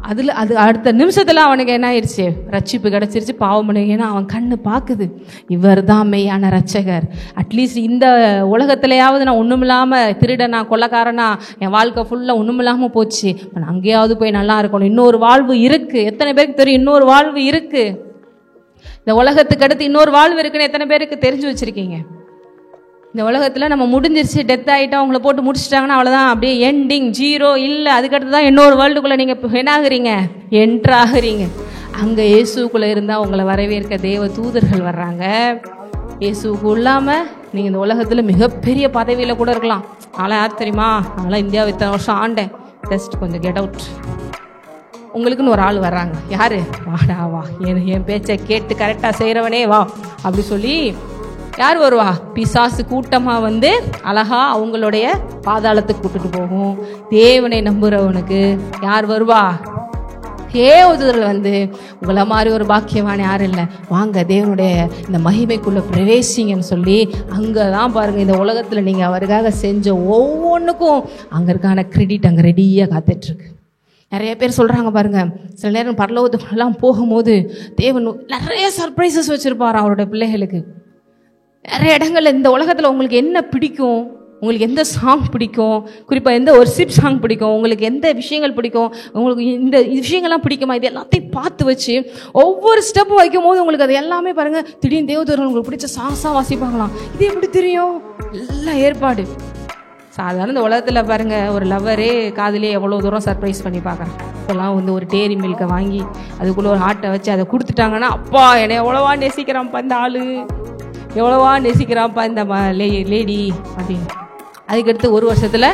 அது அடுத்த நிமிஷத்துல அவனுக்கு என்ன ஆயிடுச்சு? ரட்சிப்பு கிடைச்சிருச்சு, பாவம் பண்ணு. ஏன்னா அவன் கண்ணு பார்க்குது, இவர் தான் மெய்யான ரட்சகர். அட்லீஸ்ட் இந்த உலகத்திலேயாவது நான் ஒன்றுமில்லாம திருடனா கொள்ளக்காரனா என் வாழ்க்கை ஃபுல்லாக ஒன்றுமில்லாமல் போச்சு, நான் அங்கேயாவது போய் நல்லா இருக்கணும், இன்னொரு வாழ்வு இருக்கு. எத்தனை பேருக்கு தெரியும் இன்னொரு வாழ்வு இருக்கு? இந்த உலகத்துக்கு அடுத்து இன்னொரு வாழ்வு இருக்குன்னு எத்தனை பேருக்கு தெரிஞ்சு வச்சிருக்கீங்க? இந்த உலகத்தில் நம்ம முடிஞ்சிருச்சு, டெத் ஆகிட்டோம், அவங்கள போட்டு முடிச்சிட்டாங்கன்னா அவ்வளோதான், அப்படியே எண்டிங், ஜீரோ. இல்லை, அதுக்கடுத்து தான் இன்னொரு வேர்ல்டுக்குள்ளே நீங்கள் என்ன ஆகுறீங்க? என்ட்ராகிறீங்க. அங்கே இயேசுக்குள்ளே இருந்தால் உங்களை வரவேற்க தேவ தூதர்கள் வர்றாங்க. இயேசுக்கு இல்லாமல் நீங்கள் இந்த உலகத்தில் மிகப்பெரிய பதவியில் கூட இருக்கலாம். அதெல்லாம் யார் தெரியுமா? அதெல்லாம் இந்தியாவை இத்தனை வருஷம் ஆண்டேன், ஜஸ்ட் கொஞ்சம் கெட் அவுட். உங்களுக்குன்னு ஒரு ஆள் வர்றாங்க. யார்? வாடா வா, என் பேச்சை கேட்டு கரெக்டாக செய்கிறவனே வா அப்படி சொல்லி யார் வருவா? பிசாசு கூட்டமாக வந்து அழகா அவங்களுடைய பாதாளத்துக்கு கூட்டுட்டு போகும். தேவனை நம்புறவனுக்கு யார் வருவா? தேவதூதர்கள் வந்து உங்களை மாதிரி ஒரு பாக்கியவான் யாரும் இல்லை, வாங்க தேவனுடைய இந்த மகிமைக்குள்ளே பிரவேசிங்கன்னு சொல்லி அங்கே தான் பாருங்கள், இந்த உலகத்தில் நீங்கள் அவருக்காக செஞ்ச ஒவ்வொன்றுக்கும் அங்கே இருக்கான கிரெடிட் அங்கே ரெடியாக காத்துட்ருக்கு. நிறைய பேர் சொல்கிறாங்க பாருங்க, சில நேரம் பரலோகத்துக்குள்ளெல்லாம் போகும்போது தேவன் நிறைய சர்ப்ரைசஸ் வச்சுருப்பார் அவருடைய பிள்ளைகளுக்கு. நிறைய இடங்கள்ல இந்த உலகத்தில் உங்களுக்கு என்ன பிடிக்கும், உங்களுக்கு எந்த சாங் பிடிக்கும், குறிப்பாக எந்த ஒர்ஷிப் சாங் பிடிக்கும், உங்களுக்கு எந்த விஷயங்கள் பிடிக்கும், உங்களுக்கு இந்த விஷயங்கள்லாம் பிடிக்குமா, இது எல்லாத்தையும் பார்த்து வச்சு ஒவ்வொரு ஸ்டெப்பும் வைக்கும் போது உங்களுக்கு அது எல்லாமே பாருங்கள், திடீர்னு தேவதூதர்கள் உங்களுக்கு பிடிச்ச சாங்ஸாக வாசிப்பாங்களாம். இது எப்படி தெரியும்? எல்லாம் ஏற்பாடு. சாதாரண இந்த உலகத்தில் பாருங்கள், ஒரு லவ்வரே காதிலே எவ்வளோ தூரம் சர்ப்ரைஸ் பண்ணி பார்க்குறேன். இப்போல்லாம் வந்து ஒரு டேரி மில்கை வாங்கி அதுக்குள்ளே ஒரு ஆட்டை வச்சு அதை கொடுத்துட்டாங்கன்னா, அப்பா என்னை எவ்வளோவா நேசிக்கிறான்ப்பா இந்த ஆள், எவ்வளோவா நேசிக்கிறான்ப்பா இந்த லேடி அப்படின்னு. அதுக்கடுத்து ஒரு வருஷத்தில்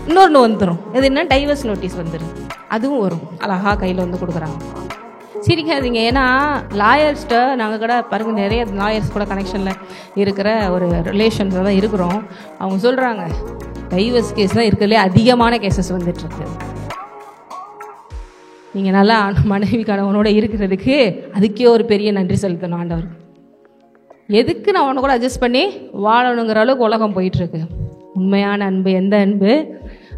இன்னொன்று வந்துடும். இது என்ன? டைவர்ஸ் நோட்டீஸ் வந்துடும். அதுவும் வரும், அழகா கையில் வந்து கொடுக்குறாங்க. சிரிக்காதீங்க, ஏன்னா லாயர்ஸ்கிட்ட நாங்கள் கூட பாருங்க நிறைய லாயர்ஸ் கூட கனெக்ஷனில் இருக்கிற ஒரு ரிலேஷன்ஸில் தான் இருக்கிறோம். அவங்க சொல்கிறாங்க டைவர்ஸ் கேஸ் தான் இருக்கிறதுலே அதிகமான கேசஸ் வந்துட்டுருக்கு. நீங்கள் நல்லா மனைவி கணவனோட இருக்கிறதுக்கு அதுக்கே ஒரு பெரிய நன்றி செலுத்தணும் ஆண்டவர். எதுக்கு நான் அவனை கூட அட்ஜஸ்ட் பண்ணி வாழணுங்கிற அளவுக்கு உலகம் போயிட்டுருக்கு. உண்மையான அன்பு எந்த அன்பு?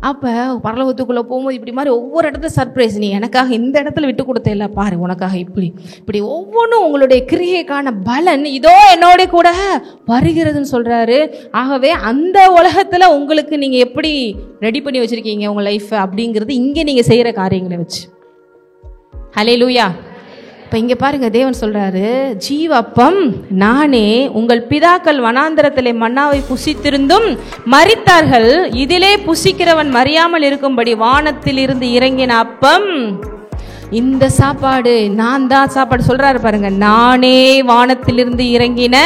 அப்போ பரலோகத்துக்குள்ளே போகும்போது இப்படி மாதிரி ஒவ்வொரு இடத்துல சர்ப்ரைஸ். நீ எனக்காக இந்த இடத்துல விட்டு கொடுத்த இல்லை பாரு, உனக்காக இப்படி ஒவ்வொன்றும் உங்களுடைய கிரியைக்கான பலன் இதோ என்னோட கூட வருகிறதுன்னு சொல்கிறாரு. ஆகவே அந்த உலகத்தில் உங்களுக்கு நீங்கள் எப்படி ரெடி பண்ணி வச்சுருக்கீங்க உங்கள் லைஃப்பை அப்படிங்கிறது இங்கே நீங்கள் செய்கிற காரியங்களை வச்சு. ஹல்லேலூயா. இப்போ இங்கே பாருங்க, தேவன் சொல்றாரு, ஜீவ அப்பம் நானே. உங்கள் பிதாக்கள் வனாந்தரத்திலே மன்னாவை புசித்திருந்தும் மரித்தார்கள். இதிலே புசிக்கிறவன் மறியாமல் இருக்கும்படி வானத்தில் இருந்து இறங்கின அப்பம் இந்த சாப்பாடு. நான் தான் சாப்பாடு சொல்றாரு பாருங்க. நானே வானத்திலிருந்து இறங்கின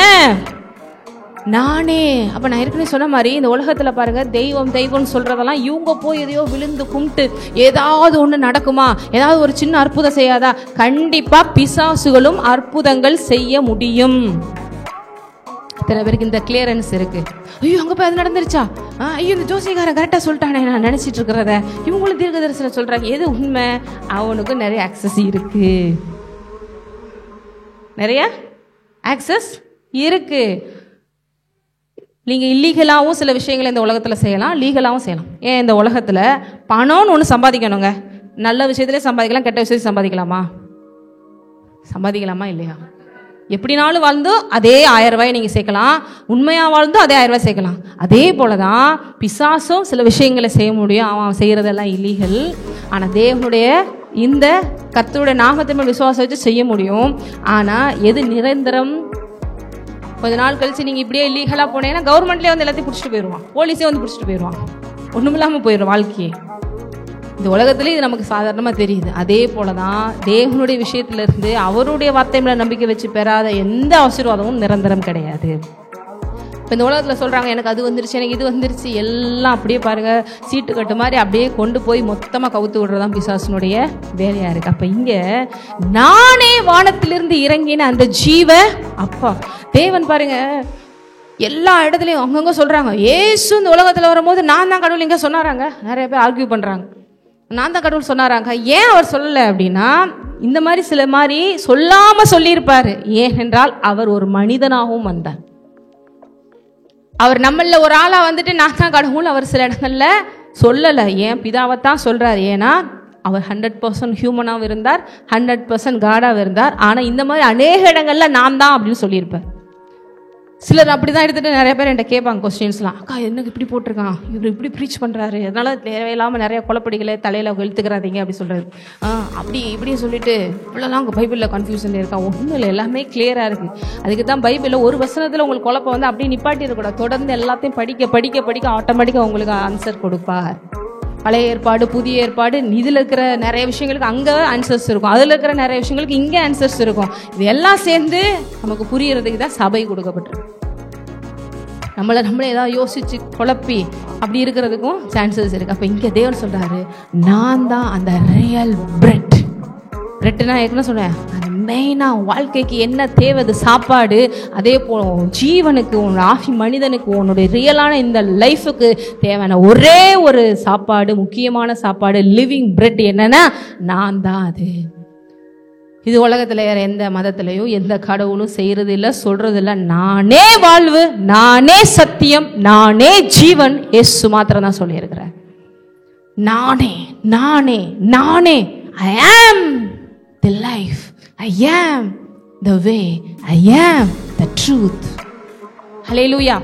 நானே. அப்ப நான் ஏற்கனவே சொன்ன மாதிரி இந்த உலகத்துல பாருங்க, தெய்வம் தெய்வம்னு சொல்றதெல்லாம் இவங்க போய் எதையோ விழுந்து கும்பிட்டு ஏதாவது ஒண்ணு நடக்குமா, ஏதாவது ஒரு சின்ன அற்புதம் செய்யாதா? கண்டிப்பா பிசாசுகளும் அற்புதங்கள் செய்ய முடியும். இத்தனை பேருக்கு இந்த கிளியரன்ஸ் இருக்கு. ஐயோ அங்க போய் அது நடந்துருச்சா, ஐயோ இந்த ஜோசியக்காரன் கரெக்டா சொல்லிட்டானே, நான் நினைச்சிட்டு இருக்கிறத இவங்களும் தீர்க்க தரிசனம் சொல்றாங்க. எது உண்மை? அவனுக்கும் நிறைய ஆக்சஸ் இருக்கு, நிறைய ஆக்சஸ் இருக்கு. நீங்க இல்லீகலாவும் சில விஷயங்களை இந்த உலகத்துல செய்யலாம், லீகலாவும் செய்யலாம். ஏன் இந்த உலகத்துல பணம்னு ஒண்ணு சம்பாதிக்கணுங்க. நல்ல விஷயத்திலே சம்பாதிக்கலாம், கெட்ட விஷயத்தையும் சம்பாதிக்கலாமா? சம்பாதிக்கலாமா இல்லையா? எப்படினாலும் வாழ்ந்து அதே 1000 ரூபாய் நீங்க சேர்க்கலாம், உண்மையா வாழ்ந்து அதே 1000 ரூபாய் சேர்க்கலாம். அதே போலதான் பிசாசும் சில விஷயங்களை செய்ய முடியும். அவன் செய்யறதெல்லாம் இல்லீகல். ஆனா தேவனுடைய இந்த கர்த்தருடைய நாமத்தை மேல் விசுவாசம் வச்சு செய்ய முடியும். ஆனா எது நிரந்தரம்? கொஞ்ச நாள் கழிச்சு நீங்க இப்படியே இல்லீகலா போனீங்கன்னா கவர்மெண்ட்லேயே வந்து எல்லாத்தையும் பிடிச்சிட்டு போயிடுவான், போலீஸே வந்து பிடிச்சிட்டு போயிடுவான், ஒண்ணுமில்லாம போயிடும் வாழ்க்கையே. இந்த உலகத்துல இது நமக்கு சாதாரணமா தெரியுது. அதே போலதான் தேவனுடைய விஷயத்துல இருந்து அவருடைய வார்த்தை மேல நம்பிக்கை வச்சு பெறாத எந்த ஆசீர்வாதமும் நிரந்தரம் கிடையாது. இப்போ இந்த உலகத்துல சொல்றாங்க, எனக்கு அது வந்துருச்சு, எனக்கு இது வந்துருச்சு, எல்லாம் அப்படியே பாருங்க சீட்டு கட்டு மாதிரி அப்படியே கொண்டு போய் மொத்தமா கவுத்து விடுறதான் பிசாசுனுடைய வேலையா இருக்கு. அப்ப இங்க நானே வானத்திலிருந்து இறங்கின அந்த ஜீவ அப்பா தேவன் பாருங்க, எல்லா இடத்துலையும் அங்கங்க சொல்றாங்க. ஏசு இந்த உலகத்துல வரும்போது நான் தான் கடவுள் இங்க சொன்னாராங்க. நிறைய பேர் ஆர்கியூ பண்றாங்க, நான் தான் கடவுள் சொன்னாராங்க. ஏன் அவர் சொல்லலை அப்படின்னா, இந்த மாதிரி சில மாதிரி சொல்லாம சொல்லியிருப்பாரு. ஏனென்றால் அவர் ஒரு மனிதனாகவும் வந்தார். அவர் நம்மள ஒரு ஆளா வந்துட்டு நான் தான் கடவுள் அவர் சில இடங்கள்ல சொல்லலை. ஏன் பிதாவைத்தான் சொல்றாரு. ஏன்னா அவர் 100% ஹியூமனாகவும் இருந்தார், 100% காடாகவும் இருந்தார். ஆனா இந்த மாதிரி அநேக இடங்கள்ல நான் தான் அப்படின்னு சொல்லியிருப்பார். சிலர் அப்படிதான் எடுத்துட்டு நிறைய பேர் என்கிட்ட கேட்பாங்க கொஸ்டின்ஸ்லாம், அக்கா எனக்கு இப்படி போட்டிருக்கான், இவர் இப்படி ப்ரீச் பண்றாரு, அதனால தேவையில்லாம நிறைய குழப்படிகளை தலையில எழுத்துக்கிறாதீங்க அப்படி சொல்றாரு. அப்படி இப்படின்னு சொல்லிட்டு இவ்வளோலாம் உங்க பைபிள்ல கன்ஃபியூஷன் இருக்கா? ஒன்றும் இல்லை, எல்லாமே கிளியரா இருக்கு. அதுக்கு தான் பைபிள்ல ஒரு வசனத்துல உங்களுக்கு குழப்பம் வந்து அப்படியே நிப்பாட்டி இருக்கக்கூடாது. தொடர்ந்து எல்லாத்தையும் படிக்க படிக்க படிக்க ஆட்டோமேட்டிக்கா உங்களுக்கு ஆன்சர் கொடுப்பார். பழைய ஏற்பாடு, புதிய ஏற்பாடு, இதுல இருக்கிற நிறைய விஷயங்களுக்கு அங்க ஆன்சர்ஸ் இருக்கும், அதுல இருக்கிற நிறைய விஷயங்களுக்கு இங்க ஆன்சர்ஸ் இருக்கும். இது எல்லாம் சேர்ந்து நமக்கு புரியறதுக்கு தான் சபை கொடுக்கப்பட்டிருக்கு. நம்மளே ஏதாவது யோசிச்சு குழப்பி அப்படி இருக்கிறதுக்கும் சான்சஸ் இருக்கு. அப்ப இங்க தேவன் சொல்றாரு, நான் தான் அந்த ரியல் பிரெட். பிரெட்னா ஏற்கனவே சொன்னேன், அது மெயினா வாழ்க்கைக்கு என்ன தேவை சாப்பாடு. அதே போல ஜீவனுக்கு, உன்னோட ஆஃபி மனிதனுக்கு, உன்னுடைய ரியலான இந்த லைஃபுக்கு தேவையான ஒரே ஒரு சாப்பாடு, முக்கியமான சாப்பாடு, லிவிங் பிரெட் என்னன்னா நான் தான் அது. இது உலகத்துல வேற எந்த மதத்திலையும் எந்த கடவுளும் செய்யறது இல்லை, சொல்றது இல்லை. நானே வாழ்வு, நானே சத்தியம், நானே ஜீவன். இயேசு மாத்திரம் தான் சொல்லியிருக்கிறேன். நானே நானே நானே. I am the life, I am the way, I am the truth. Hallelujah.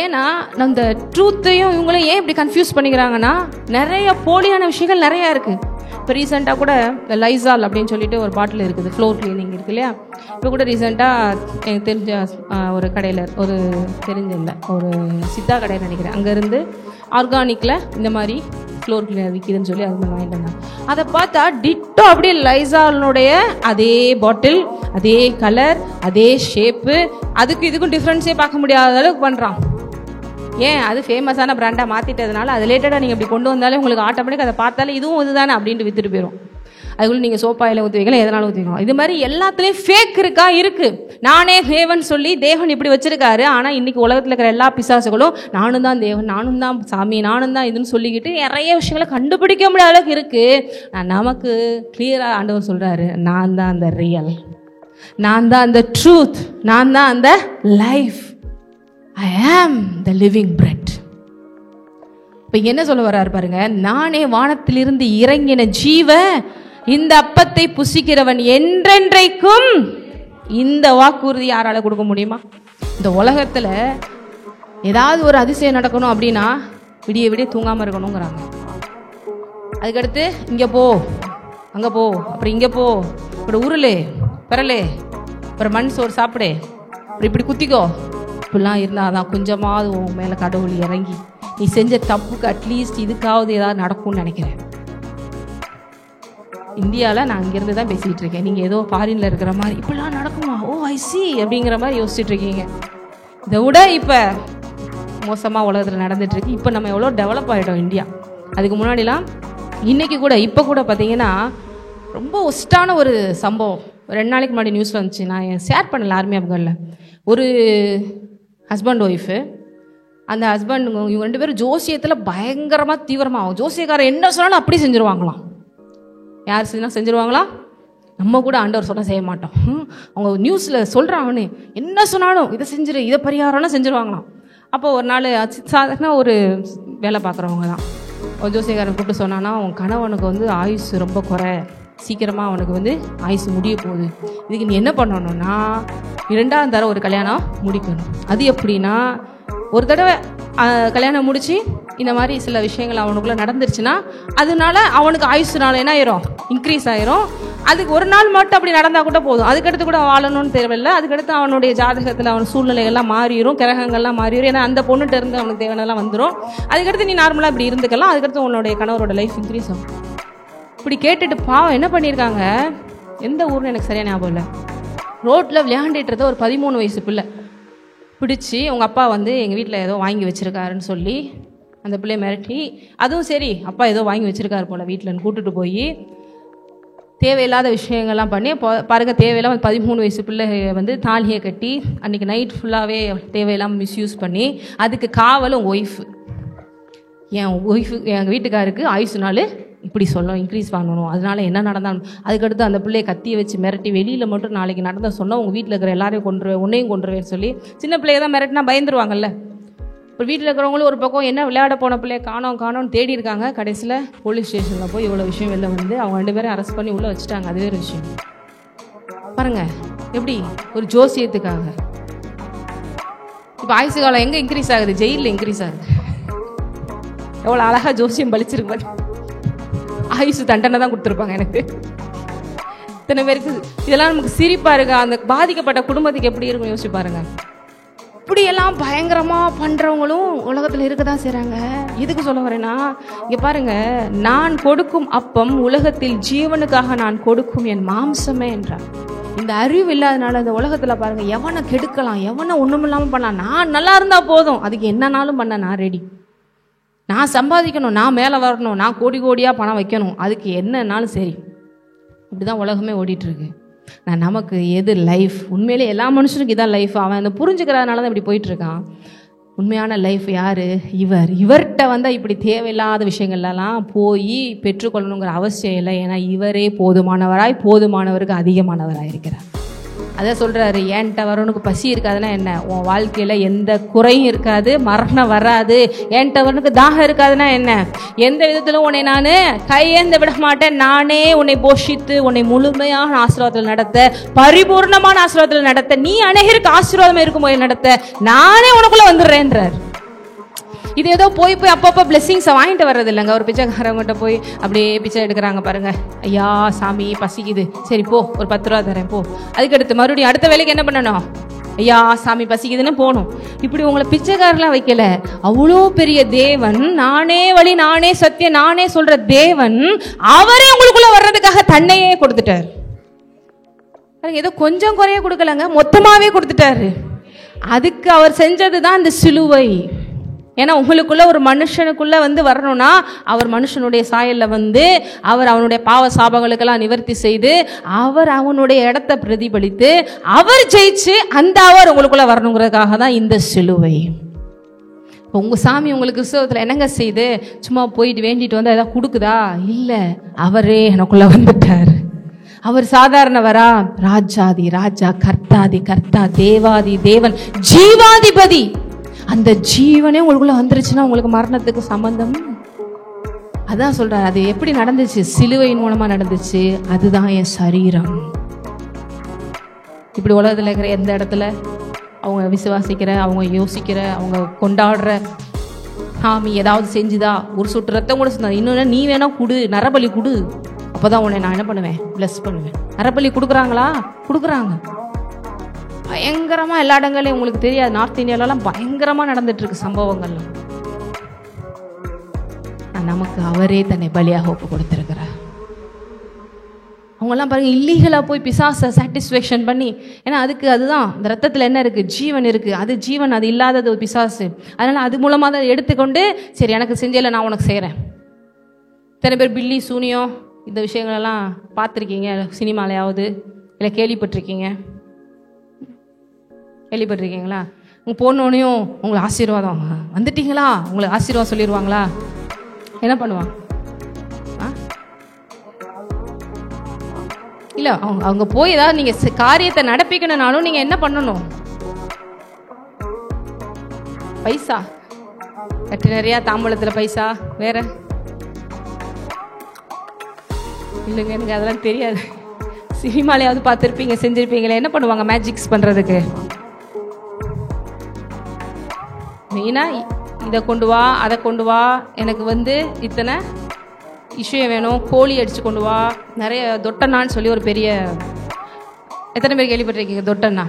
ஏன்னா அந்த ட்ரூத்தையும் இவங்களையும் ஏன் இப்படி கன்ஃபியூஸ் பண்ணிக்கிறாங்கன்னா, நிறைய போலியான விஷயங்கள் நிறைய இருக்கு. இப்போ ரீசெண்டாக கூட இந்த லைசால் அப்படின்னு சொல்லிட்டு ஒரு பாட்டில் இருக்குது, ஃப்ளோர் கிளீனிங் இருக்கு இல்லையா. இப்போ கூட ரீசெண்டாக எனக்கு தெரிஞ்ச ஒரு கடையில், ஒரு தெரிஞ்சில்லை, ஒரு சித்தா கடையில் நினைக்கிறேன், அங்கேருந்து ஆர்கானிக்கில் இந்த மாதிரி ஃப்ளோர் கிளீனர் விற்கிதுன்னு சொல்லி அது வாங்கிட்டு வந்தாங்க. அதை பார்த்தா டிட்டோ அப்படியே லைசாலுடைய அதே பாட்டில், அதே கலர், அதே ஷேப்பு, அதுக்கு இதுக்கும் டிஃப்ரென்ஸே பார்க்க முடியாத அளவுக்கு பண்ணுறான். ஏன்? அது ஃபேமஸான பிராண்டாக மாற்றிட்டதுனால அது ரிலேட்டடாக நீங்கள் இப்படி கொண்டு வந்தாலே உங்களுக்கு ஆட்டோமேட்டிக் அதை பார்த்தாலே இதுவும் இதுதானே அப்படின்ட்டு வித்துட்டு போயிடும். அதுக்குள்ள நீங்கள் சோப்பாயில் ஊற்றி வைக்கலாம், எதனாலும் ஊற்றி வைக்கலாம். இது மாதிரி எல்லாத்துலேயும் ஃபேக் இருக்கா? இருக்கு. நானே தேவன் சொல்லி தேவன் இப்படி வச்சிருக்காரு. ஆனால் இன்னைக்கு உலகத்தில் இருக்கிற எல்லா பிசாசுகளும் நானும் தான் தேவன், நானும் தான் சாமி, நானும் தான் இதுன்னு சொல்லிக்கிட்டு நிறைய விஷயங்களை கண்டுபிடிக்க முடியாத அளவுக்கு இருக்கு. நமக்கு கிளியராக ஆண்டவர் சொல்றாரு, நான் தான் அந்த ரியல், நான் தான் அந்த ட்ரூத், நான் தான் அந்த life, I am the living bread. இப்ப என்ன சொல்ல வர்றாரு பாருங்க, நானே வானத்திலிருந்து இறங்கின ஜீவ, இந்த அப்பத்தை புசிக்கிறவன் என்றென்றைக்கும். இந்த வாக்குறுதி யாரால கொடுக்க முடியுமா? இந்த உலகத்துல ஏதாவது ஒரு அதிசயம் நடக்கணும் அப்படின்னா விடிய விடிய தூங்காம இருக்கணுங்கிறாங்க. அதுக்கடுத்து இங்க போ, அங்கே போ, அப்புறம் இங்கே போ, அப்புறம் உருளு பெறலே, அப்புறம் மண் சோறு சாப்பிடு, அப்புறம் இப்படி குத்திக்கோ. இப்படிலாம் இருந்தால் தான் கொஞ்சமாவது உன் மேலே கடவுள் இறங்கி நீ செஞ்ச தப்புக்கு அட்லீஸ்ட் இதுக்காவது ஏதாவது நடக்கும்னு நினைக்கிறேன். இந்தியாவில் நான் இங்கேருந்து தான் பேசிகிட்டு இருக்கேன். நீங்கள் ஏதோ ஃபாரினில் இருக்கிற மாதிரி இப்படிலாம் நடக்குமா, ஓ ஐ சி அப்படிங்கிற மாதிரி யோசிச்சுட்டு இருக்கீங்க. இதை விட இப்போ மோசமாக உலகத்தில் நடந்துகிட்ருக்கு. இப்போ நம்ம எவ்வளோ டெவலப் ஆகிட்டோம் இந்தியா. அதுக்கு முன்னாடிலாம் இன்றைக்கி கூட இப்போ கூட பார்த்தீங்கன்னா ரொம்ப ஒஸ்ட்டான ஒரு சம்பவம் 2 நாளைக்கு முன்னாடி நியூஸில் வந்துச்சு. நான் ஷேர் பண்ணல யாருமே அவங்களில். ஒரு ஹஸ்பண்ட் ஒய்ஃபு, அந்த ஹஸ்பண்ட் இவங்க 2 பேரும் ஜோசியத்தில் பயங்கரமாக தீவிரமாகும். ஜோசியக்காரர் என்ன சொன்னாலும் அப்படி செஞ்சுருவாங்களாம். யார் செஞ்சுருவாங்களாம்? நம்ம கூட ஆண்டவர் சொன்னால் செய்ய மாட்டோம். அவங்க நியூஸில் சொல்கிறாங்கன்னு என்ன சொன்னாலும் இதை செஞ்சிரு, இதை பரிகாரம்லாம் செஞ்சுருவாங்களாம். அப்போ ஒரு நாள் சாதாரண ஒரு வேலை பார்க்குறவங்க தான் ஒரு ஜோசியக்காரன் கூப்பிட்டு சொன்னான்னா, அவன் கணவனுக்கு ஆயுசு ரொம்ப குறை, சீக்கிரமாக அவனுக்கு ஆயுசு முடிய போகுது, இதுக்கு நீ என்ன பண்ணணும்னா 2ஆம் தடவை ஒரு கல்யாணம் முடிக்கணும். அது எப்படின்னா, ஒரு தடவை கல்யாணம் முடித்து இந்த மாதிரி சில விஷயங்கள் அவனுக்குள்ளே நடந்துருச்சுன்னா அதனால அவனுக்கு ஆயுசுனால என்ன ஆயிரும், இன்க்ரீஸ் ஆயிரும். அதுக்கு ஒரு நாள் மட்டும் அப்படி நடந்தால் கூட போதும், அதுக்கடுத்து கூட வாழணும்னு தேவையில்லை. அதுக்கடுத்து அவனுடைய ஜாதகத்தில் அவன் சூழ்நிலைகள்லாம் மாறிடும், கிரகங்கள்லாம் மாறிடும். ஏன்னா அந்த பொண்ணுகிட்ட இருந்து அவனுக்கு தேவையானலாம் வந்துடும். அதுக்கடுத்து நீ நார்மலாக இப்படி இருந்துக்கலாம். அதுக்கடுத்து உன்னுடைய கணவரோட லைஃப் இன்க்ரீஸ் ஆகும். இப்படி கேட்டுட்டு பாவம் என்ன பண்ணியிருக்காங்க, எந்த ஊர்னு எனக்கு சரியாக ஞாபகம் இல்லை, ரோட்டில் விளையாண்டுட்டு ஒரு 13 வயசு பிள்ளை பிடிச்சி அவங்க அப்பா எங்கள் வீட்டில் ஏதோ வாங்கி வச்சுருக்காருன்னு சொல்லி அந்த பிள்ளையை மிரட்டி, அதுவும் சரி அப்பா ஏதோ வாங்கி வச்சுருக்காரு போல் வீட்டில்னு கூப்பிட்டுட்டு போய் தேவையில்லாத விஷயங்கள்லாம் பண்ணி பாருங்க, தேவையில்லாமல் 13 வயசு பிள்ளை தாலியை கட்டி அன்றைக்கி நைட் ஃபுல்லாகவே தேவையில்லாமல் மிஸ்யூஸ் பண்ணி அதுக்கு காவல் உங்கள் ஒய்ஃபு. எங்கள் வீட்டுக்காருக்கு ஆயுசு நாள் இப்படி சொல்லணும், இன்க்ரீஸ் பண்ணணும், அதனால என்ன நடந்தாலும். அதுக்கடுத்து அந்த பிள்ளையை கத்தியை வச்சு மிரட்டி வெளியில் மட்டும் நாளைக்கு நடந்த சொன்னால் உங்கள் வீட்டில் இருக்கிற எல்லாரையும் கொண்டுருவேன், உன்னையும் கொண்டுருவேன்னு சொல்லி சின்ன பிள்ளைய தான் மிரட்டினா பயந்துருவாங்கல்ல. இப்போ வீட்டில் இருக்கிறவங்களும் ஒரு பக்கம் என்ன விளையாட போன பிள்ளைய காணோம்னு தேடி இருக்காங்க. கடைசியில் போலீஸ் ஸ்டேஷனில் போய் இவ்வளோ விஷயம் வெளில அவங்க 2 பேரும் அரெஸ்ட் பண்ணி உள்ளே வச்சுட்டாங்க. அது வேறு விஷயம். பாருங்கள் எப்படி ஒரு ஜோசியத்துக்காக இப்போ ஆயுசு காலம் எங்கே இன்க்ரீஸ் ஆகுது, ஜெயிலில் இன்க்ரீஸ் ஆகுது. எவ்வளோ அழகாக ஜோசியம் பலிச்சிருக்கு பாரு. ஆயுசு தண்டனை தான் கொடுத்துருப்பாங்க எனக்கு. இத்தனை பேருக்கு இதெல்லாம் நமக்கு சிரிப்பா இருக்கு. அந்த பாதிக்கப்பட்ட குடும்பத்துக்கு எப்படி இருக்கும் யோசிச்சு பாருங்க. இப்படியெல்லாம் பயங்கரமாக பண்ணுறவங்களும் உலகத்தில் இருக்க தான் செய்கிறாங்க. எதுக்கு சொல்ல வரேன்னா, இங்கே பாருங்க, நான் கொடுக்கும் அப்பம் உலகத்தில் ஜீவனுக்காக நான் கொடுக்கும் என் மாம்சமே என்றார். இந்த அறிவு இல்லாதனால இந்த உலகத்தில் பாருங்க, எவனை கெடுக்கலாம், எவனை ஒன்றும் இல்லாமல் பண்ணலாம். நான் நல்லா இருந்தால் போதும், அதுக்கு என்னன்னாலும் பண்ண நான் ரெடி. நான் சம்பாதிக்கணும், நான் மேலே வரணும், நான் கோடி கோடியாக பணம் வைக்கணும், அதுக்கு என்னன்னாலும் சரி. இப்படி தான் உலகமே ஓடிட்டுருக்கு. நான் நமக்கு எது லைஃப், உண்மையிலே எல்லா மனுஷனுக்கும் இதான் லைஃப். அவன் அந்த புரிஞ்சுக்கிறதுனால தான் இப்படி போயிட்டுருக்கான். உண்மையான லைஃப் யார்? இவர்கிட்ட இப்படி தேவையில்லாத விஷயங்கள்லாம் போய் பெற்றுக்கொள்ளணுங்கிற அவசியம் இல்லை. ஏன்னா இவரே போதுமானவருக்கு அதிகமானவராக இருக்கிறார். அதான் சொல்கிறாரு, ஏன்ட்ட வரவனுக்கு பசி இருக்காதுன்னா என்ன, உன் வாழ்க்கையில் எந்த குறையும் இருக்காது, மரணம் வராது. ஏன்ட்ட வரனுக்கு தாகம் இருக்காதுன்னா என்ன, எந்த விதத்திலும் உன்னை நான் கையேந்த விட மாட்டேன். நானே உன்னை போஷித்து உன்னை முழுமையான ஆசீர்வாதத்தில் நடத்த, பரிபூர்ணமான ஆசீர்வாதத்தில் நடத்த, நீ அநேகருக்கு ஆசீர்வாதமாக இருக்கும்போது நடத்த நானே உனக்குள்ளே வந்துடுறேன்றார். இது ஏதோ போய் அப்பப்போ பிளெஸிங்ஸை வாங்கிட்டு வர்றது இல்லைங்க. ஒரு பிச்சைக்காரங்கிட்ட போய் அப்படியே பிச்சை எடுக்கிறாங்க பாருங்க. ஐயா சாமி பசிக்குது, சரி போ ஒரு 10 ரூபா தரேன் போ. அதுக்கடுத்து மறுபடியும் அடுத்த வேலைக்கு என்ன பண்ணணும், ஐயா சாமி பசிக்குதுன்னு போகணும். இப்படி உங்களை பிச்சைக்காரெலாம் வைக்கல. அவ்வளோ பெரிய தேவன், நானே வழி நானே சத்தியம் நானே சொல்ற தேவன், அவரே உங்களுக்குள்ள வர்றதுக்காக தன்னையே கொடுத்துட்டார். ஏதோ கொஞ்சம் குறைய கொடுக்கலங்க, மொத்தமாகவே கொடுத்துட்டாரு. அதுக்கு அவர் செஞ்சது தான் இந்த சிலுவை. ஏன்னா உங்களுக்குள்ள ஒரு மனுஷனுக்குள்ள வரணும்னா அவர் மனுஷனுடைய சாயல்ல அவர் அவனுடைய பாவ சாபங்களுக்கெல்லாம் நிவர்த்தி செய்து அவர் அவனுடைய இடத்தை பிரதிபலித்து அவர் ஜெயிச்சு அந்த அவர் உங்களுக்குள்ள வரணுங்கிறதுக்காக தான் இந்த சிலுவை. உங்க சாமி உங்களுக்கு கிறிஸ்தவத்தில் என்னங்க செய்து சும்மா போயிட்டு வேண்டிட்டு ஏதாவது கொடுக்குதா? இல்லை, அவரே எனக்குள்ள வந்துட்டார். அவர் சாதாரணவரா? ராஜாதி ராஜா, கர்த்தாதி கர்த்தா, தேவாதி தேவன், ஜீவாதிபதி. அந்த ஜீவனே உங்களுக்குள்ள வந்துருச்சுன்னா உங்களுக்கு மரணத்துக்கு சம்பந்தம். அதான் சொல்றாரு, அது எப்படி நடந்துச்சு, சிலுவையின் மூலமா நடந்துச்சு. அதுதான் என் சரீரம். இப்படி உலகத்துல இருக்கிற எந்த இடத்துல அவங்க விசுவாசிக்கிற, அவங்க யோசிக்கிற, அவங்க கொண்டாடுற சாமி ஏதாவது செஞ்சுதா, ஒரு சொட்டு ரத்தம் கூட சொன்னா, இன்னொன்னு நீ வேணா குடு, நரபலி குடு, அப்போ தான் உன்னை நான் என்ன பண்ணுவேன், பிளஸ் பண்ணுவேன். நரபலி கொடுக்குறாங்களா? கொடுக்குறாங்க. பயங்கரமாக எல்லா இடங்களையும் உங்களுக்கு தெரியாது, நார்த் இந்தியாவிலலாம் பயங்கரமாக நடந்துட்டுருக்கு சம்பவங்கள்லாம். நமக்கு அவரே தன்னை பலியாக ஒப்பு கொடுத்துருக்கிறார். அவங்கெல்லாம் பாருங்கள், இல்லீகலாக போய் பிசாசை சாட்டிஸ்ஃபேக்ஷன் பண்ணி, ஏன்னா அதுதான் இந்த ரத்தத்தில் என்ன இருக்குது, ஜீவன் இருக்குது. அது ஜீவன், அது இல்லாதது ஒரு பிசாசு. அதனால் அது மூலமாக அதை எடுத்துக்கொண்டு, சரி எனக்கு செஞ்சல நான் உனக்கு செய்கிறேன். இத்தனை பேர் பில்லி சூனியம் இந்த விஷயங்களெல்லாம் பார்த்துருக்கீங்க சினிமாலையாவது, இல்லை கேள்விப்பட்டிருக்கீங்களா? உங்கள் போனோடனையும் உங்களுக்கு ஆசீர்வாதம் வந்துட்டீங்களா, உங்களுக்கு ஆசீர்வாதம் சொல்லிடுவாங்களா? என்ன பண்ணுவாங்க? இல்லை, அவங்க போய் ஏதாவது நீங்கள் காரியத்தை நடப்பிக்கணும்னாலும் நீங்கள் என்ன பண்ணணும்? பைசா கட்டி நிறையா, தாம்பூலத்தில் பைசா, வேற இல்லைங்க, எனக்கு அதெல்லாம் தெரியாது. சினிமாலையாவது பார்த்துருப்பீங்க, செஞ்சுருப்பீங்களே. என்ன பண்ணுவாங்க மேஜிக்ஸ் பண்ணுறதுக்கு? மெயினாக இதை கொண்டு வா, அதை கொண்டு வா, எனக்கு இத்தனை விஷயம் வேணும், கோழி அடித்து கொண்டு வா, நிறைய தொட்டனான்னு சொல்லி ஒரு பெரிய, எத்தனை பேர் கேள்விப்பட்டிருக்கீங்க தொட்டனா?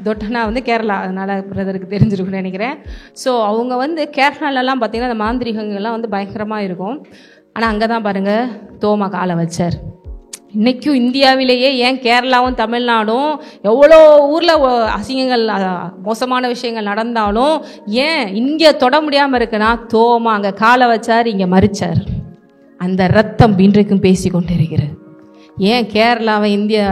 தொட்டனா கேரளா, அதனால் பிரதருக்கு தெரிஞ்சிருக்குன்னு நினைக்கிறேன். ஸோ அவங்க கேரளாலலாம் பார்த்திங்கன்னா அந்த மாந்திரிகங்கள்லாம் பயங்கரமாக இருக்கும். ஆனால் அங்கே தான் பாருங்கள் தோமா காலை வச்சார். இன்றைக்கும் இந்தியாவிலேயே ஏன் கேரளாவும் தமிழ்நாடும் எவ்வளோ ஊரில் அசிங்கங்கள் மோசமான விஷயங்கள் நடந்தாலும் ஏன் இங்கே தொட முடியாமல் இருக்குன்னா, தோமா அங்கே காலை வச்சார், இங்கே மறிச்சார். அந்த ரத்தம் இன்றைக்கும் பேசி கொண்டு இருக்கிறது. ஏன் கேரளாவை இந்தியா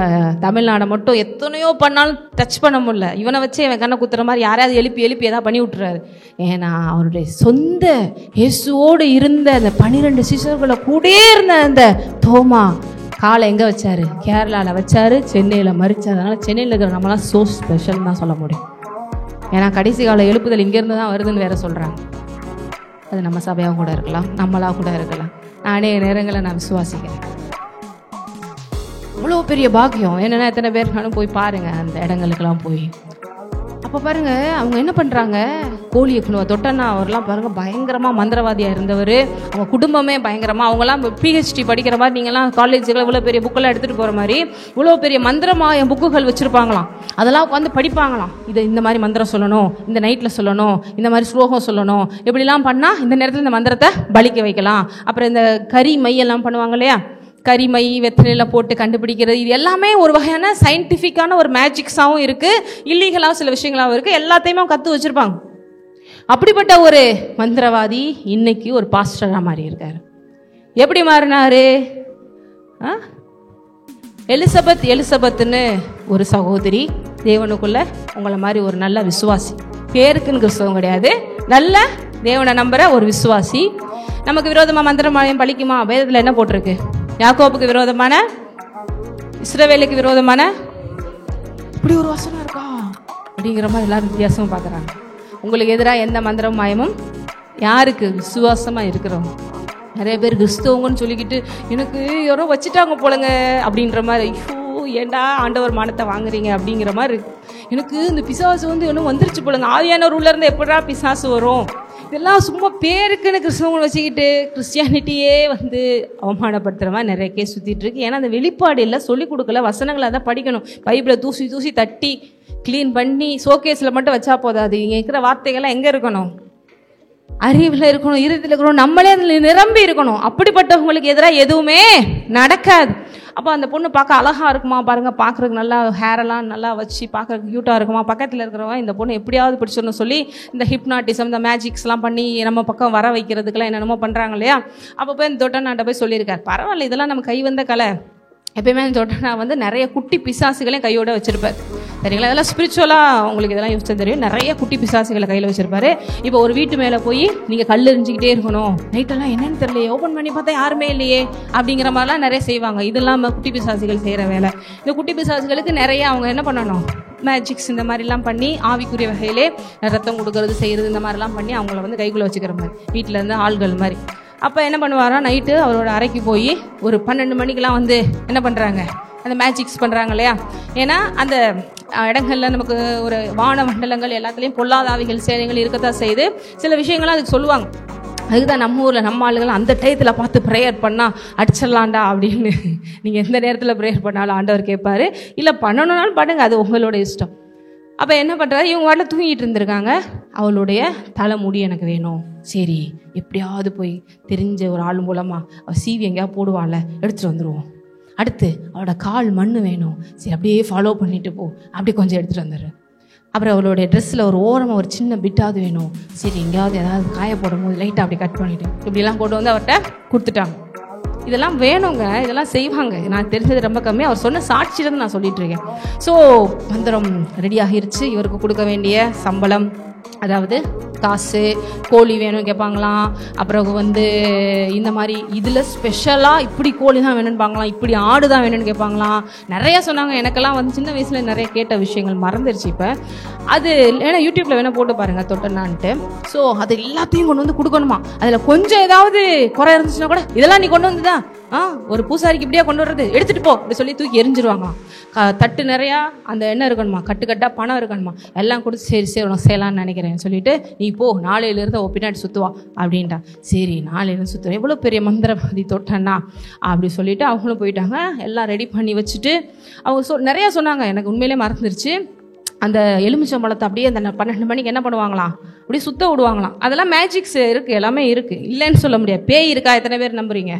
தமிழ்நாடை மட்டும் எத்தனையோ பண்ணாலும் டச் பண்ண முடியல. இவனை வச்சு இவன் கண்ணை குத்துற மாதிரி யாரையாவது எழுப்பி எதாவது பண்ணி விட்டுறாரு. ஏன்னா அவருடைய சொந்த இயேசுவோடு இருந்த அந்த 12 சிஷ்யர்களை கூட இருந்த அந்த தோமா காலை எங்கே வச்சாரு? கேரளாவில் வச்சாரு, சென்னையில் மறிச்சார். அதனால் சென்னையில் இருக்கிற நம்மளாம் ஸோ ஸ்பெஷல் தான் சொல்ல முடியும். ஏன்னா கடைசி கால எழுப்புதல் இங்கேருந்து தான் வருதுன்னு வேற சொல்கிறாங்க. அது நம்ம சபையாக கூட இருக்கலாம், நம்மளாக கூட இருக்கலாம். நானே நேரங்களை நான் விசுவாசிக்கிறேன். அவ்வளோ பெரிய பாக்கியம். என்னென்னா எத்தனை பேர் போய் பாருங்கள் அந்த இடங்களுக்கெல்லாம் போய். அப்போ பாருங்கள் அவங்க என்ன பண்ணுறாங்க, கோழியை தொட்டனா அவர்லாம் பாருங்கள் பயங்கரமாக மந்திரவாதியாக இருந்தவர். அவங்க குடும்பமே பயங்கரமாக, அவங்களாம் PhD படிக்கிற மாதிரி, நீங்கள்லாம் காலேஜுகள் இவ்வளோ பெரிய புக்கெல்லாம் எடுத்துகிட்டு போகிற மாதிரி இவ்வளோ பெரிய மந்திரமாக புக்குகள் வச்சுருப்பாங்களாம். அதெல்லாம் உட்காந்து படிப்பாங்களாம். இதை இந்த மாதிரி மந்திரம் சொல்லணும், இந்த நைட்டில் சொல்லணும், இந்த மாதிரி ஸ்லோகம் சொல்லணும், இப்படிலாம் பண்ணால் இந்த நேரத்தில் இந்த மந்திரத்தை பலிக்க வைக்கலாம். அப்புறம் இந்த கறி மையெல்லாம் பண்ணுவாங்க இல்லையா, கரிமை வெத்தலையில் போட்டு கண்டுபிடிக்கிறது, இது எல்லாமே ஒரு வகையான சயின்டிஃபிக்கான ஒரு மேஜிக்ஸாகவும் இருக்குது, இல்லீகலாக சில விஷயங்களாகவும் இருக்குது. எல்லாத்தையுமே கற்று வச்சுருப்பாங்க. அப்படிப்பட்ட ஒரு மந்திரவாதி இன்னைக்கு ஒரு பாஸ்டராக மாறி இருக்கார். எப்படி மாறினாரு? எலிசபெத்துன்னு ஒரு சகோதரி, தேவனுக்குள்ள உங்களை மாதிரி ஒரு நல்ல விசுவாசி, பேருக்குன்னு கிறிஸ்தவம் கிடையாது, நல்ல தேவனை நம்புற ஒரு விசுவாசி. நமக்கு விரோதமாக மந்திரமாலயம் பலிக்குமா? வேதத்தில் என்ன போட்டிருக்கு? யாக்கோபுக்கு விரோதமான, இஸ்ரவேலுக்கு விரோதமான, இப்படி ஒரு வசனம் இருக்கா அப்படிங்கிற மாதிரி எல்லாரும் வித்தியாசமும் பார்க்குறாங்க. உங்களுக்கு எதிராக எந்த மந்திரம் மாயமும் யாருக்கு? விசுவாசமாக இருக்கிறோம். நிறைய பேர் கிறிஸ்தவங்கன்னு சொல்லிக்கிட்டு எனக்கு யாரோ வச்சுட்டாங்க போலங்க அப்படின்ற மாதிரி, ஐயோ ஏண்டா ஆண்டவர் மானத்தை வாங்குறீங்க அப்படிங்கிற மாதிரி இருக்கு. எனக்கு இந்த பிசாசு இன்னும் வந்துருச்சு போலங்க, ஆவியானவர் உள்ள இருந்து எப்படா பிசாசு வரும்? இதெல்லாம் சும்மா பேருக்குன்னு கிறிஸ்தவங்களை வச்சுக்கிட்டு கிறிஸ்டியானிட்டியே அவமானப்படுத்துகிற மாதிரி நிறைய கேஸ் சுற்றிட்டு இருக்கு. ஏன்னா அந்த வெளிப்பாடு எல்லாம் சொல்லிக் கொடுக்கல, வசனங்களை தான் படிக்கணும். பைபிளை தூசி தட்டி க்ளீன் பண்ணி ஷோகேஸில் மட்டும் வச்சா போதாது. இங்கே இருக்கிற வார்த்தைகள்லாம் எங்கே இருக்கணும்? அறிவில் இருக்கணும், இருதயத்தில் இருக்கணும், நம்மளே அதில் நிரம்பி இருக்கணும். அப்படிப்பட்டவங்களுக்கு எதிராக எதுவுமே நடக்காது. அப்போ அந்த பொண்ணு பார்க்க அழகாக இருக்குமா பாருங்கள், பார்க்குறதுக்கு நல்லா ஹேரெல்லாம் நல்லா வச்சு பார்க்குறதுக்கு க்யூட்டாக இருக்குமா, பக்கத்தில் இருக்கிறவங்க இந்த பொண்ணு எப்படியாவது பிடிச்சிடணும் சொல்லி இந்த ஹிப்னாட்டிசம், இந்த மேஜிக்ஸ்லாம் பண்ணி நம்ம பக்கம் வர வைக்கிறதுக்கெல்லாம் என்னென்னமோ பண்ணுறாங்க இல்லையா. அப்போ போய் இந்த தொட்டனாட்ட போய் சொல்லியிருக்காரு, பரவாயில்ல இதெல்லாம் நம்ம கை வந்த கலை. எப்பயுமே அந்த தொட்டனா நிறைய குட்டி பிசாசுகளையும் கையோட வச்சுருப்பார். சரிங்களா? இதெல்லாம் ஸ்பிரிச்சுவலாக உங்களுக்கு இதெல்லாம் யோசிச்சா தெரியும். நிறைய குட்டி பிசாசுகளை கையில் வச்சுருப்பாரு. இப்போ ஒரு வீட்டு மேலே போய் நீங்கள் கல் எறிஞ்சிக்கிட்டே இருக்கணும், நைட்டெல்லாம் என்னென்னு தெரியலையே, ஓப்பன் பண்ணி பார்த்தா யாருமே இல்லையே அப்படிங்கிற மாதிரிலாம் நிறைய செய்வாங்க. இதெல்லாம் குட்டி பிசாசுகள் செய்கிற வேலை. இந்த குட்டி பிசாசுகளுக்கு நிறைய அவங்க என்ன பண்ணணும், மேஜிக்ஸ் இந்த மாதிரிலாம் பண்ணி ஆவிக்குரிய வகையிலே ரத்தம் கொடுக்கறது செய்கிறது இந்த மாதிரிலாம் பண்ணி அவங்கள கைக்குள்ளே வச்சுக்கிற மாதிரி, வீட்டில் இருந்து ஆள்கள் மாதிரி. அப்போ என்ன பண்ணுவாரா, நைட்டு அவரோட அறைக்கு போய் ஒரு 12 மணிக்கெலாம் என்ன பண்ணுறாங்க, அந்த மேஜிக்ஸ் பண்ணுறாங்க இல்லையா. ஏன்னா அந்த இடங்களில் நமக்கு ஒரு வான மண்டலங்கள் எல்லாத்துலேயும் பொல்லாத ஆவிகள் சேனைகள் இருக்கத்தான் செய்து சில விஷயங்கள்லாம் அதுக்கு சொல்லுவாங்க. அதுக்குதான் நம்ம ஊரில் நம்ம ஆளுகள் அந்த டயத்தில் பார்த்து ப்ரேயர் பண்ணால் அடிச்சிடலாண்டா அப்படின்னு. நீங்கள் எந்த நேரத்தில் ப்ரேயர் பண்ணாலும் ஆண்டவர் கேட்பாரு. இல்லை பண்ணணும்னாலும் பண்ணுங்க, அது உங்களோட இஷ்டம். அப்போ என்ன பண்ணுறாரு, இவங்க வாட்டில் தூங்கிட்டு இருந்திருக்காங்க. அவளுடைய தலைமுடி எனக்கு வேணும். சரி, எப்படியாவது போய் தெரிஞ்ச ஒரு ஆள் மூலமாக அவள் சீவி எங்கேயாவது போடுவாள்ல, எடுத்துகிட்டு வந்துடுவோம். அடுத்து அவளோட கால் மண் வேணும். சரி, அப்படியே ஃபாலோ பண்ணிட்டு போ, அப்படி கொஞ்சம் எடுத்துகிட்டு வந்துடுறேன். அப்புறம் அவளுடைய ட்ரெஸ்ஸில் ஒரு ஓரமாக ஒரு சின்ன பிட்டாவது வேணும். சரி, எங்கேயாவது ஏதாவது காய போடும் போது லைட்டாக அப்படி கட் பண்ணிவிட்டு இப்படிலாம் கொண்டு வந்து அவர்கிட்ட கொடுத்துட்டாங்க. இதெல்லாம் வேணுங்க, இதெல்லாம் செய்வாங்க. நான் தெரிஞ்சது ரொம்ப கம்மி. அவர் சொன்ன சாட்சியிலேருந்து நான் சொல்லிட்டு இருக்கேன். ஸோ மந்திரம் ரெடி ஆகிருச்சு. இவருக்கு கொடுக்க வேண்டிய சம்பளம், அதாவது காசு, கோழி வேணும் கேட்பாங்களாம். அப்புறம் இந்த மாதிரி இதில் ஸ்பெஷலாக இப்படி கோழி தான் வேணும்னு பாங்களாம், இப்படி ஆடு தான் வேணும்னு கேட்பாங்களாம். நிறையா சொன்னாங்க. எனக்கெல்லாம் சின்ன வயசில் நிறைய கேட்ட விஷயங்கள் மறந்துருச்சு இப்போ. அது ஏன்னா யூடியூப்பில் வேணால் போட்டு பாருங்கள் தொட்டனான்ட்டு. ஸோ அது எல்லாத்தையும் கொண்டு வந்து கொடுக்கணுமா. அதில் கொஞ்சம் ஏதாவது குறை இருந்துச்சுன்னா கூட, இதெல்லாம் நீ கொண்டு வந்துதான் ஒரு பூசாரிக்கு இப்படியா கொண்டு வர்றது, எடுத்துகிட்டு போ அப்படி சொல்லி தூக்கி எரிஞ்சிருவாங்களாம். தட்டு நிறையா அந்த எண்ணெய் இருக்கணுமா, கட்டுக்கட்டாக பணம் இருக்கணுமா, எல்லாம் கொடுத்து சரி உனக்கு செய்யலான்னு நினைக்கிறேன் சொல்லிட்டு, நீ போ நாளையிலேருந்து அவள் பின்னாடி சுற்றுவா அப்படின்ட்டா. சரி, நாளையிலேருந்து சுற்றுவேன். எவ்வளோ பெரிய மந்திரவாதி தொட்டன்னா அப்படி சொல்லிட்டு அவங்களும் போயிட்டாங்க. எல்லாம் ரெடி பண்ணி வச்சுட்டு அவங்க நிறையா சொன்னாங்க. எனக்கு உண்மையிலே மறந்துருச்சு. அந்த எலுமிச்சம்பழத்தை அப்படியே அந்த 12 மணிக்கு என்ன பண்ணுவாங்களாம், அப்படியே சுத்த விடுவாங்களாம். அதெல்லாம் மேஜிக்ஸ் இருக்குது, எல்லாமே இருக்குது, இல்லைன்னு சொல்ல முடியாது. பேய் இருக்கா எத்தனை பேர் நம்புறீங்க?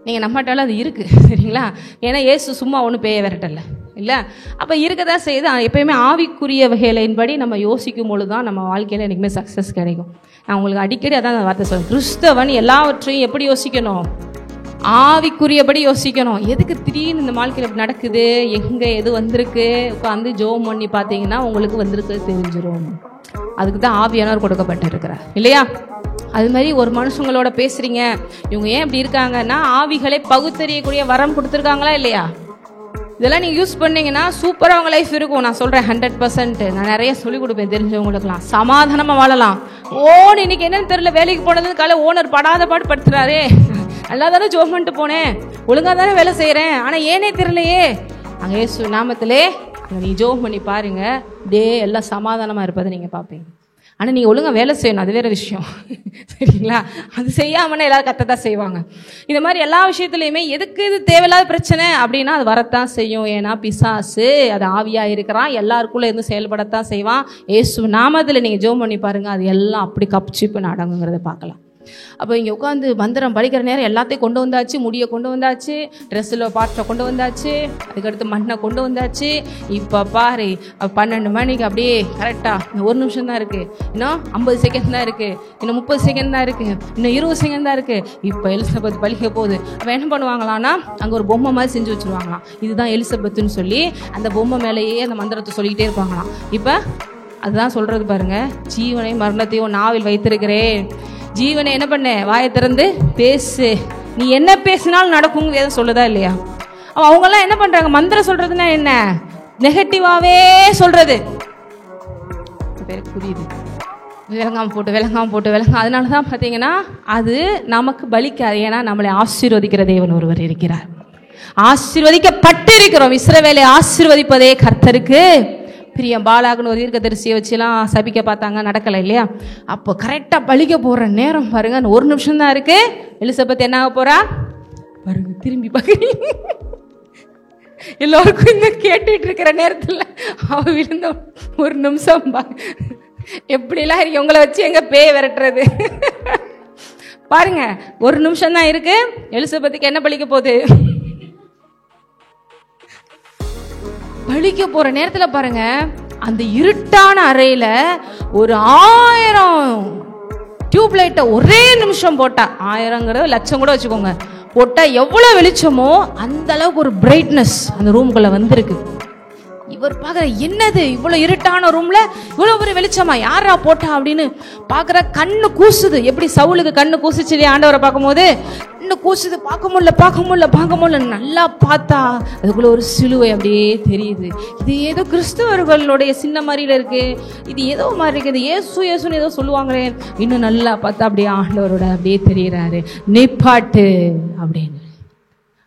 நீங்கள் நம்பாட்டாலும் அது இருக்குது, சரிங்களா? ஏன்னா இயேசு சும்மா ஒன்றும் பேய விரட்டல இல்லை. அப்போ இருக்கதான் செய்யுது. எப்பயுமே ஆவிக்குரிய வகையிலின்படி நம்ம யோசிக்கும் பொழுது தான் நம்ம வாழ்க்கையில் என்றைக்குமே சக்ஸஸ் கிடைக்கும். நான் உங்களுக்கு அடிக்கடி அதான் அந்த வார்த்தை சொல்கிறேன். கிறிஸ்தவன் எல்லாவற்றையும் எப்படி யோசிக்கணும், ஆவிக்குரியபடி யோசிக்கணும். எதுக்கு திடீர்னு இந்த வாழ்க்கையில் இப்படி நடக்குது, எங்கே எது வந்திருக்கு, உட்காந்து ஜோம் பண்ணி பார்த்தீங்கன்னா உங்களுக்கு வந்திருக்கு தெரிஞ்சிடும். அதுக்கு தான் ஆவியானவர் கொடுக்கப்பட்டு இருக்கிறார் இல்லையா? அது மாதிரி ஒரு மனுஷங்களோட பேசுறீங்க, இவங்க ஏன் இப்படி இருக்காங்கன்னா ஆவிகளை பகுத்தறியக்கூடிய வரம் கொடுத்துருக்காங்களா இல்லையா? இதெல்லாம் நீங்கள் யூஸ் பண்ணீங்கன்னா சூப்பராக அவங்க லைஃப் இருக்கும். நான் சொல்கிறேன் 100%. நான் நிறைய சொல்லிக் கொடுப்பேன் தெரிஞ்சவங்களுக்குலாம். சமாதானமாக வாழலாம். இன்னைக்கு என்னன்னு தெரியல, வேலைக்கு போனது காலை ஓனர் படாத பாடு படுத்துறாரே, நல்லா தானே ஜோம் பண்ணிட்டு போனேன், ஒழுங்காக தானே வேலை செய்கிறேன், ஆனால் ஏனே தெரியலையே. அங்கே இயேசு நாமத்திலே நீ ஜோம் பண்ணி பாருங்க, டே எல்லாம் சமாதானமாக இருப்பதை நீங்கள் பார்ப்பீங்க. ஆனால் நீங்கள் ஒழுங்காக வேலை செய்யணும், அது வேறு விஷயம், சரிங்களா? அது செய்யாமன்னா எல்லாரும் கத்தத்தான் செய்வாங்க. இந்த மாதிரி எல்லா விஷயத்துலையுமே எதுக்கு இது தேவையில்லாத பிரச்சனை அப்படின்னா அது வரத்தான் செய்யும். ஏன்னா பிசாசு அது ஆவியாக இருக்கிறான், எல்லாருக்குள்ளே இருந்து செயல்படத்தான் செய்வான். இயேசு நாமத்தில் நீங்கள் ஜெபம் பண்ணி பாருங்கள், அது எல்லாம் அப்படி கப்சிப்பு அடங்குங்கிறத பார்க்கலாம். அப்போ இங்கே உட்காந்து மந்திரம் படிக்கிற நேரம் எல்லாத்தையும் கொண்டு வந்தாச்சு. முடியை கொண்டு வந்தாச்சு, ட்ரெஸ்ஸில் பாட்டை கொண்டு வந்தாச்சு, அதுக்கடுத்து மண்ணை கொண்டு வந்தாச்சு. இப்போ பாரு 12 மணிக்கு அப்படியே கரெக்டாக 1 நிமிஷம் தான் இருக்குது, இன்னும் 50 செகண்ட் தான் இருக்குது, இன்னும் 30 செகண்ட் தான் இருக்குது, இன்னும் 20 செகண்ட் தான் இருக்குது. இப்போ எலிசபெத் பலிக்க போகுது. அப்போ என்ன பண்ணுவாங்களான்னா அங்கே ஒரு பொம்மை மாதிரி செஞ்சு வச்சுருவாங்களாம். இதுதான் எலிசபெத்துன்னு சொல்லி அந்த பொம்மை மேலேயே அந்த மந்திரத்தை சொல்லிக்கிட்டே இருப்பாங்களாம். இப்போ அதுதான் சொல்கிறது பாருங்கள், ஜீவனை மரணத்தையும் நாவில் வைத்திருக்கிறேன். ஜீவனை என்ன பண்ண, வாயை திறந்து பேசு, நீ என்ன பேசினாலும் நடக்கும் வேதம் சொல்லுதா இல்லையா? அவங்கெல்லாம் என்ன பண்றாங்க, மந்திரம் சொல்றதுன்னா என்ன, நெகட்டிவாவே சொல்றது. புரியுது, விலங்காம போட்டு. அதனாலதான் பாத்தீங்கன்னா அது நமக்கு பலிக்காது. ஏன்னா நம்மளை ஆசீர்வதிக்கிற தேவன் ஒருவர் இருக்கிறார், ஆசீர்வதிக்கப்பட்டு இருக்கிறோம். இஸ்ரவேலை ஆசீர்வதிப்பதே கர்த்தருக்கு பிரியம். பாலாகுன்னு ஒரு தீர்க்கதரிசியை வச்சுலாம் சபிக்க பார்த்தாங்க, நடக்கலை இல்லையா? அப்போ கரெக்டாக பலிக்க போகிற நேரம் பாருங்க, 1 நிமிஷம் தான் இருக்கு. எலிசபெத் என்ன ஆக போறா பாருங்க, திரும்பி பார்க்குறீங்க. எல்லோருக்கும் இந்த கேட்டுட்டு இருக்கிற நேரத்தில் அவ விழுந்த 1 நிமிஷம் எப்படிலாம் இருக்கு. உங்களை வச்சு எங்க பேய் விரட்டுறது பாருங்க. 1 நிமிஷம் தான் இருக்கு. எலிசபெத்துக்கு என்ன பலிக்க போகுது, பலிக்க போற நேரத்துல பாருங்க, அந்த இருட்டான அறையில ஒரு 1000 டியூப் லைட்டை ஒரே நிமிஷம் போட்டா, 1000ங்கிறது லட்சம் கூட வச்சுக்கோங்க, போட்டா எவ்வளவு வெளிச்சமோ அந்த அளவுக்கு ஒரு பிரைட்னஸ் அந்த ரூம்குள்ள வந்திருக்கு. இவர் பார்க்குற, என்னது இவ்வளோ இருட்டான ரூம்ல இவ்வளோ ஒரு வெளிச்சமா, யாரா போட்டா அப்படின்னு பார்க்குற. கண்ணு கூசுது. எப்படி சவுலுக்கு கண்ணு கூசுச்சு இல்லையா ஆண்டவரை பார்க்கும்போது, கண்ணு கூசுது, பார்க்க முடியல. நல்லா பார்த்தா அதுக்குள்ள ஒரு சிலுவை அப்படியே தெரியுது. இது ஏதோ கிறிஸ்தவர்களுடைய சின்ன மாதிரில இருக்கு, இது ஏதோ மாதிரி இருக்குது, ஏசுன்னு ஏதோ சொல்லுவாங்களே. இன்னும் நல்லா பார்த்தா அப்படியே ஆண்டவரோட அப்படியே தெரிகிறாரு. நிப்பாட்டு அப்படின்னு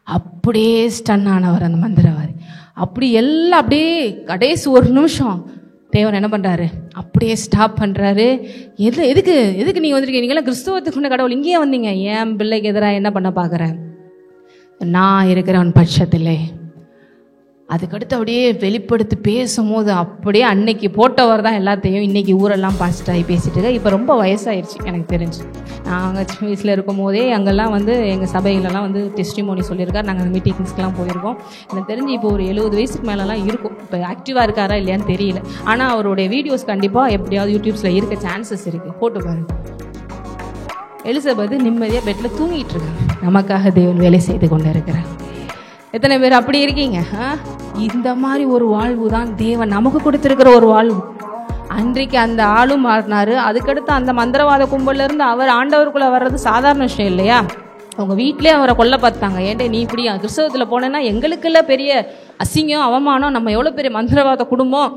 அப்படியே ஸ்டன் ஆனவர் அந்த மந்திரவாதி. அப்படி எல்லாம் அப்படியே கடைசி 1 நிமிஷம் தேவன் என்ன பண்ணுறாரு, அப்படியே ஸ்டாப் பண்ணுறாரு. எதுக்கு நீங்கள் வந்திருக்கீங்க, நீங்களாம் கிறிஸ்துவத்துக்கு கொண்ட கடவுள், இங்கேயே வந்தீங்க, என் பிள்ளைக்கு எதிராக என்ன பண்ண பார்க்குறேன், நான் இருக்கிறவன் பட்சத்திலே. அதுக்கடுத்து அப்படியே வெளிப்படுத்தி பேசும்போது அப்படியே அன்னைக்கு போட்டவர் தான் எல்லாத்தையும் இன்னைக்கு ஊரெல்லாம் பாஸ்டாகி பேசிட்டு இருக்க. இப்போ ரொம்ப வயசாகிடுச்சு எனக்கு தெரிஞ்சு. நாங்கள் சின்ன வயசில் இருக்கும் போதே அங்கெல்லாம் வந்து எங்கள் சபையிலலாம் வந்து டெஸ்டிமோனி சொல்லியிருக்காரு. நாங்கள் அந்த மீட்டிங்ஸ்க்கெலாம் போயிருக்கோம். எனக்கு தெரிஞ்சு இப்போ ஒரு 70 வயசுக்கு மேலெலாம் இருக்கும். இப்போ ஆக்டிவாக இருக்காரா இல்லையான்னு தெரியல. ஆனால் அவருடைய வீடியோஸ் கண்டிப்பாக எப்படியாவது யூடியூப்ஸில் இருக்க சான்சஸ் இருக்குது, போட்டு பாருங்க. எலிசபெத் நிம்மதியாக பெட்டில் தூங்கிட்டு இருக்காங்க, நமக்காக தேவன் வேலை செய்து கொண்டு இருக்கிறார். எத்தனை பேர் அப்படி இருக்கீங்க? இந்த மாதிரி ஒரு வாழ்வு தான் தேவன் நமக்கு கொடுத்துருக்கிற ஒரு வாழ்வு. அன்றைக்கு அந்த ஆளும் மாறினாரு. அதுக்கடுத்து அந்த மந்திரவாத கும்பல்ல இருந்து அவர் ஆண்டவருக்குள்ள வர்றது சாதாரண விஷயம் இல்லையா? அவங்க வீட்டிலே அவரை கொல்ல பார்த்தாங்க. ஏன்டே நீ இப்படி கிறிஸ்தவத்தில் போனேன்னா எங்களுக்கெல்லாம் பெரிய அசிங்கம், அவமானம், நம்ம எவ்வளோ பெரிய மந்திரவாத குடும்பம்.